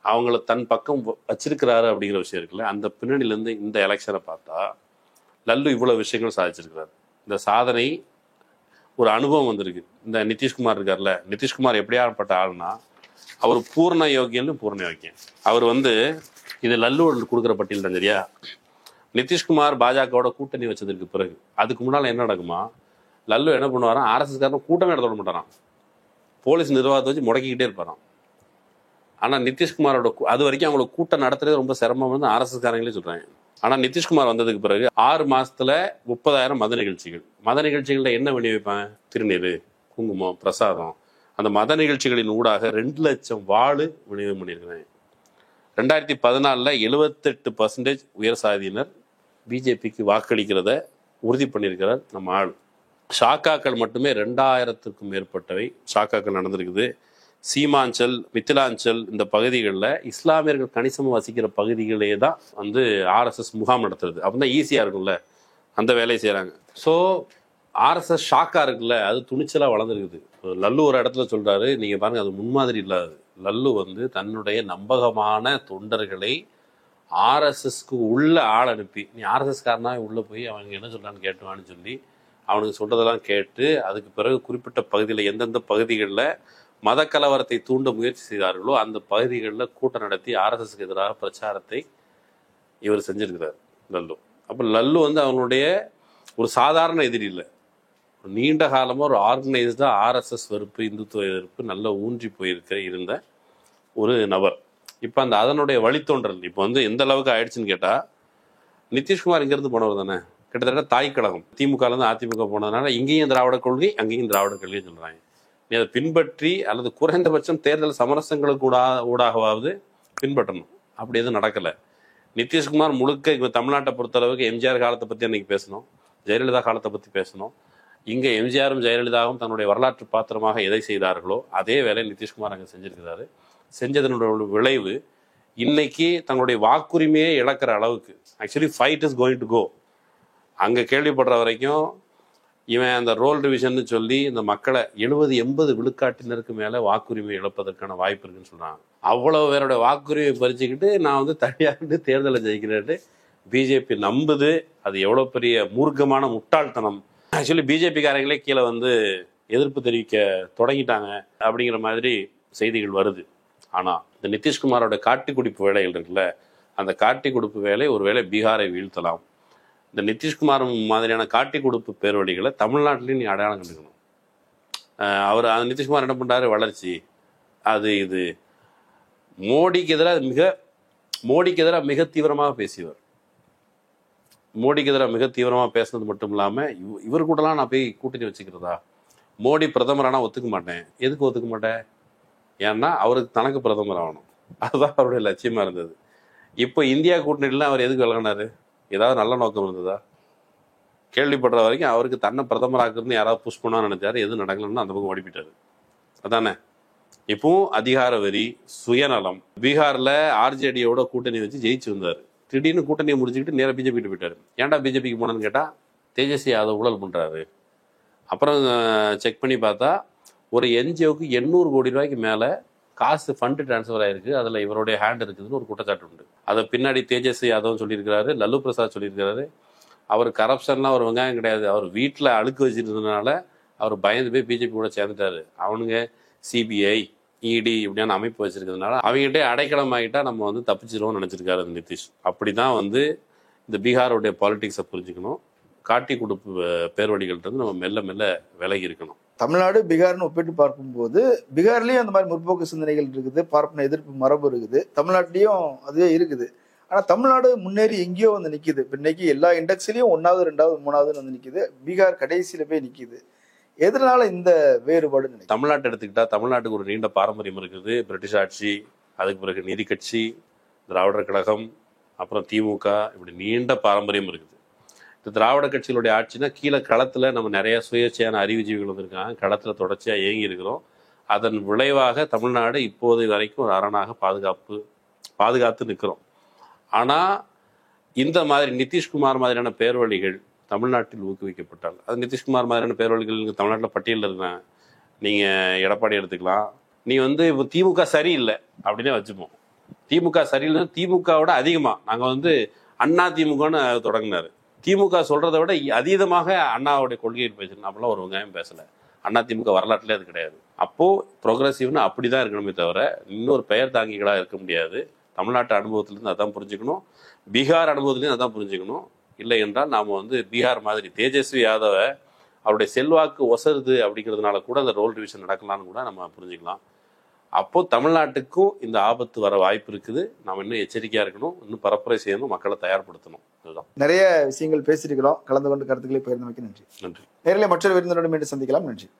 அவங்கள தன் பக்கம் வச்சிருக்கிறாரு அப்படிங்கிற விஷயம் இருக்குல்ல. அந்த பின்னணியிலேருந்து இந்த எலெக்ஷனை பார்த்தா லல்லு இவ்வளோ விஷயங்கள் சாதிச்சிருக்கிறாரு. இந்த சாதனை ஒரு அனுபவம் வந்திருக்கு. இந்த நிதிஷ்குமார் இருக்கார்ல, நிதிஷ்குமார் எப்படியாப்பட்ட ஆளுனா, அவர் பூர்ண யோகியன்னு பூர்ண யோகியன். அவர் வந்து இது லல்லு கொடுக்குற பட்டியல் தான். சரியா, நிதிஷ்குமார் பாஜகவோட கூட்டணி வச்சதுக்கு பிறகு அதுக்கு முன்னால் என்ன நடக்குமா, லல்லு என்ன பண்ணுவாராம், ஆர்எஸ்எஸ்காரன் கூட்டமே நடத்த மாட்டாராம், போலீஸ் நிர்வாகத்தை வச்சு முடக்கிக்கிட்டே இருப்பாராம். ஆனால் நிதிஷ்குமாரோட அது வரைக்கும் அவங்களுக்கு கூட்டம் நடத்துறது ரொம்ப சிரமம் வந்து ஆர்எஸ்எஸ்காரங்களே சொல்கிறாங்க. ஆனால் நிதிஷ்குமார் வந்ததுக்கு பிறகு 6 மாசத்துல 30,000 மத நிகழ்ச்சிகள். மத நிகழ்ச்சிகளில் என்ன விநியோகிப்பாங்க, திருநீர், குங்குமம், பிரசாதம். அந்த மத நிகழ்ச்சிகளின் ஊடாக 2 லட்சம் வாழு விநியோகம் பண்ணியிருக்கிறாங்க. 2014 78% உயர் சாதியினர் பிஜேபிக்கு வாக்களிக்கிறத உறுதி பண்ணியிருக்கிறார் நம்ம ஆள். ஷாக்காக்கள் மட்டுமே 2000க்கும் மேற்பட்டவை ஷாக்காக்கள் நடந்திருக்குது. சீமாஞ்சல், மித்திலாஞ்சல் இந்த பகுதிகளில் இஸ்லாமியர்கள் கணிசமாக வசிக்கிற பகுதிகளே தான் வந்து ஆர்எஸ்எஸ் முகாம் நடத்துறது. அப்போ தான் ஈஸியாக இருக்கும்ல, அந்த வேலையை செய்கிறாங்க. ஸோ ஆர்எஸ்எஸ் ஷாக்கா இருக்குல்ல, அது துணிச்சலா வளர்ந்துருக்குது. லல்லு ஒரு இடத்துல சொல்றாரு, நீங்க பாருங்க, அது முன்மாதிரி இல்லாதது. லல்லு வந்து தன்னுடைய நம்பகமான தொண்டர்களை ஆர்எஸ்எஸ்க்கு உள்ள ஆள் அனுப்பி, நீ ஆர்எஸ்எஸ் காரனா உள்ள போய் அவங்க என்ன சொல்றான்னு கேட்டுவான்னு சொல்லி அவனுக்கு சொல்றதெல்லாம் கேட்டு, அதுக்கு பிறகு குறிப்பிட்ட பகுதியில் எந்தெந்த பகுதிகளில் மத கலவரத்தை தூண்ட முயற்சி செய்தார்களோ அந்த பகுதிகளில் கூட்டம் நடத்தி ஆர்எஸ்எஸ்க்கு எதிராக பிரச்சாரத்தை இவர் செஞ்சிருக்கிறார் லல்லு. அப்போ லல்லு வந்து அவனுடைய ஒரு சாதாரண எதிரி இல்லை, நீண்ட காலமாக ஒரு ஆர்கனைஸ்டாக ஆர்எஸ்எஸ் வெறுப்பு, இந்துத்துவ எதிர்ப்பு நல்ல ஊன்றி இருந்த ஒரு நபர். இப்போ அதனுடைய வழித்தோன்றல் இப்போ வந்து எந்த அளவுக்கு ஆயிடுச்சுன்னு கேட்டால், நிதிஷ்குமார் இங்கேருந்து போனவர் தானே, கிட்டத்தட்ட தாய் கழகம். திமுகலேருந்து அதிமுக போனதுனால இங்கேயும் திராவிட கொள்கை, அங்கேயும் திராவிட கொள்கைன்னு சொல்கிறாங்க. நீ அதை பின்பற்றி அல்லது குறைந்தபட்சம் தேர்தல் சமரசங்களுக்கு ஊடாகவாவது பின்பற்றணும். அப்படி எதுவும் நடக்கலை. நிதிஷ்குமார் முழுக்க இப்போ தமிழ்நாட்டை பொறுத்தளவுக்கு எம்ஜிஆர் காலத்தை பற்றி அன்றைக்கி பேசணும், ஜெயலலிதா காலத்தை பற்றி பேசணும். இங்கே எம்ஜிஆரும் ஜெயலலிதாவும் தன்னுடைய வரலாற்று பாத்திரமாக எதை செய்தார்களோ அதே வேலை நிதிஷ்குமார் அங்கே செஞ்சிருக்கிறாரு. செஞ்சதனுடைய விளைவு இன்னைக்கு தங்களுடைய வாக்குரிமையை இழக்கிற அளவுக்கு actually fight is going to go. அங்கே கேள்விப்படுற வரைக்கும் இவன் அந்த ரோல் ரிவிஷன் சொல்லி இந்த மக்களை 70-80 விழுக்காட்டினருக்கு மேலே வாக்குரிமை இழப்பதற்கான வாய்ப்பு இருக்குன்னு சொல்கிறாங்க. அவ்வளோ பேரோட வாக்குரிமையை பறிச்சுக்கிட்டு நான் வந்து தனியாக தேர்தலை ஜெயிக்கிறேன்ட்டு பிஜேபி நம்புது. அது எவ்வளோ பெரிய மூர்க்கமான முட்டாள்தனம். ஆக்சுவலி பிஜேபிக்காரங்களே கீழே வந்து எதிர்ப்பு தெரிவிக்க தொடங்கிட்டாங்க அப்படிங்கிற மாதிரி செய்திகள் வருது. ஆனால் இந்த நிதிஷ்குமாரோட காட்டி குடிப்பு வேலைகள் இருக்குல்ல, அந்த காட்டி கொடுப்பு வேலை ஒருவேளை பீகாரை வீழ்த்தலாம். இந்த நிதிஷ்குமார் மாதிரியான காட்டி கொடுப்பு பேர்வழிகளை தமிழ்நாட்டிலையும் நீ அடையாளம் கண்டுக்கணும். அந்த நிதிஷ்குமார் என்ன பண்ணுறாரு, வளர்ச்சி அது இது மோடிக்கு எதிராக மிக தீவிரமாக பேசியவர். மோடிக்கு எதிராக மிக தீவிரமாக பேசுனது மட்டும் இல்லாமல் இவர் கூடலாம் நான் போய் கூட்டணி வச்சுக்கிறதா, மோடி பிரதமரானா ஒத்துக்க மாட்டேன். எதுக்கு ஒத்துக்க மாட்டேன்? ஏன்னா அவருக்கு தனக்கு பிரதமர் ஆகணும், அதுதான் அவருடைய லட்சியமாக இருந்தது. இப்போ இந்தியா கூட்டணியில் அவர் எதுக்கு விலகினாரு? ஏதாவது நல்ல நோக்கம் இருந்ததா? கேள்விப்படுற வரைக்கும் அவருக்கு தன்னை பிரதமராக்குறதுன்னு யாராவது புஷ் பண்ணான்னு நினைச்சாரு, எதுவும் நடக்கலன்னு அந்த பக்கம் ஓடிப்பிட்டாரு. அதானே இப்பவும் அதிகார வெறி, சுயநலம். பீகாரில் ஆர்ஜேடியோட கூட்டணி வச்சு ஜெயிச்சு வந்தார். திடீர்னு கூட்டணியை முடிச்சுக்கிட்டு நேராக பிஜேபிட்டு போயிட்டாரு. ஏன்டா பிஜேபிக்கு போனேன்னு கேட்டால், தேஜஸ்வி யாதவ் ஊழல் பண்ணுறாரு. அப்புறம் செக் பண்ணி பார்த்தா ஒரு என்ஜிஓக்கு 800 கோடி ரூபாய்க்கு மேலே காசு ஃபண்டு டிரான்ஸ்ஃபர் ஆயிருக்கு, அதில் இவருடைய ஹேண்ட் இருக்குதுன்னு ஒரு குற்றச்சாட்டு உண்டு. அதை பின்னாடி தேஜஸ்வி யாதவ் சொல்லியிருக்கிறாரு, லல்லு பிரசாத் சொல்லியிருக்கிறாரு. அவர் கரப்ஷன்லாம் ஒரு வெங்காயம் கிடையாது, அவர் வீட்டில் அழுக்கு வச்சுருந்ததுனால அவர் பயந்து போய் பிஜேபி கூட சேர்ந்துட்டாரு. அவனுங்க சிபிஐ, இடி இப்படியான அமைப்பு வச்சிருக்கிறதுனால அவங்ககிட்டே அடைக்கலம் ஆகிட்டா நம்ம வந்து தப்பிச்சிருவோம்னு நினச்சிருக்காரு நிதிஷ். அப்படி தான் வந்து இந்த பீகாருடைய பாலிடிக்ஸை புரிஞ்சுக்கணும். காட்டி கொடுப்பு பேர்வழிகள்ட்டு நம்ம மெல்ல மெல்ல விலகி இருக்கணும். தமிழ்நாடு பீகார்னு ஒப்பிட்டு பார்க்கும்போது பீகார்லயும் அந்த மாதிரி முற்போக்கு சிந்தனைகள் இருக்குது, பார்ப்பன எதிர்ப்பு மரபு இருக்குது, தமிழ்நாட்டிலையும் அதுவே இருக்குது. ஆனா தமிழ்நாடு முன்னேறி எங்கேயோ வந்து நிக்குது. இப்ப இன்னைக்கு எல்லா இண்டெக்ஸ்லயும் 1வது 2வது 3வது வந்து நிக்குது, பீகார் கடைசியில போய் நிக்குது. எதனால இந்த வேறுபாடு? தமிழ்நாட்டை எடுத்துக்கிட்டா தமிழ்நாட்டுக்கு ஒரு நீண்ட பாரம்பரியம் இருக்குது. பிரிட்டிஷ் ஆட்சி, அதுக்கு பிறகு நீதி கட்சி, திராவிடர் கழகம், அப்புறம் திமுக, இப்படி நீண்ட பாரம்பரியம் இருக்குது. இந்த திராவிட கட்சிகளுடைய ஆட்சினா கீழே களத்தில் நம்ம நிறைய சுயேட்சையான அறிவுஜீவிகள் வந்திருக்காங்க, களத்தில் தொடர்ச்சியாக இயங்கி இருக்கிறோம். அதன் விளைவாக தமிழ்நாடு இப்போது வரைக்கும் ஒரு அரணாக பாதுகாத்து நிற்கிறோம். ஆனால் இந்த மாதிரி நிதிஷ்குமார் மாதிரியான பேர்வழிகள் தமிழ்நாட்டில் ஊக்குவிக்கப்பட்டால், அது நிதிஷ்குமார் மாதிரியான பேர்வழிகள் தமிழ்நாட்டில் பட்டியலில் இருக்கிறேன். நீங்கள் எடப்பாடி எடுத்துக்கலாம். நீ வந்து இப்போ திமுக சரியில்லை அப்படின்னே வச்சுப்போம். திமுக சரியில்லை, திமுகவோட அதிகமாக நாங்கள் வந்து அண்ணா திமுகன்னு தொடங்கினார். திமுக சொல்றதை விட அதீதமாக அண்ணாவுடைய கொள்கையை பேசணும். அப்படிலாம் ஒரு வெங்காயம் பேசலை. அண்ணா திமுக வரலாற்றுலேயே அது கிடையாது. அப்போது ப்ரோக்ரஸிவ்னு அப்படி தான் இருக்கணுமே தவிர இன்னொரு பெயர் தாங்கிகளாக இருக்க முடியாது. தமிழ்நாட்டு அனுபவத்திலேருந்து அதான் புரிஞ்சுக்கணும், பீகார் அனுபவத்துலேருந்து அதான் புரிஞ்சுக்கணும். இல்லை என்றால் நாம் வந்து பீகார் மாதிரி தேஜஸ்வி யாதவை அவருடைய செல்வாக்கு ஒசருது அப்படிங்கிறதுனால கூட அந்த ரோல் டிவிஷன் நடக்கலாம்னு கூட நம்ம புரிஞ்சுக்கலாம். அப்போது தமிழ்நாட்டுக்கும் இந்த ஆபத்து வர வாய்ப்பு இருக்குது. நாம் இன்னும் எச்சரிக்கையாக இருக்கணும், இன்னும் பரப்புரை செய்யணும், மக்களை தயார்படுத்தணும். இதுதான். நிறைய விஷயங்கள் பேசியிருக்கிறோம். கலந்து கொண்டு கருத்துக்களை பகிர்ந்தமைக்கு நன்றி. நன்றி. நேரிலே மற்றொரு விருந்தினருடன் மீண்டும் சந்திக்கலாம். நன்றி.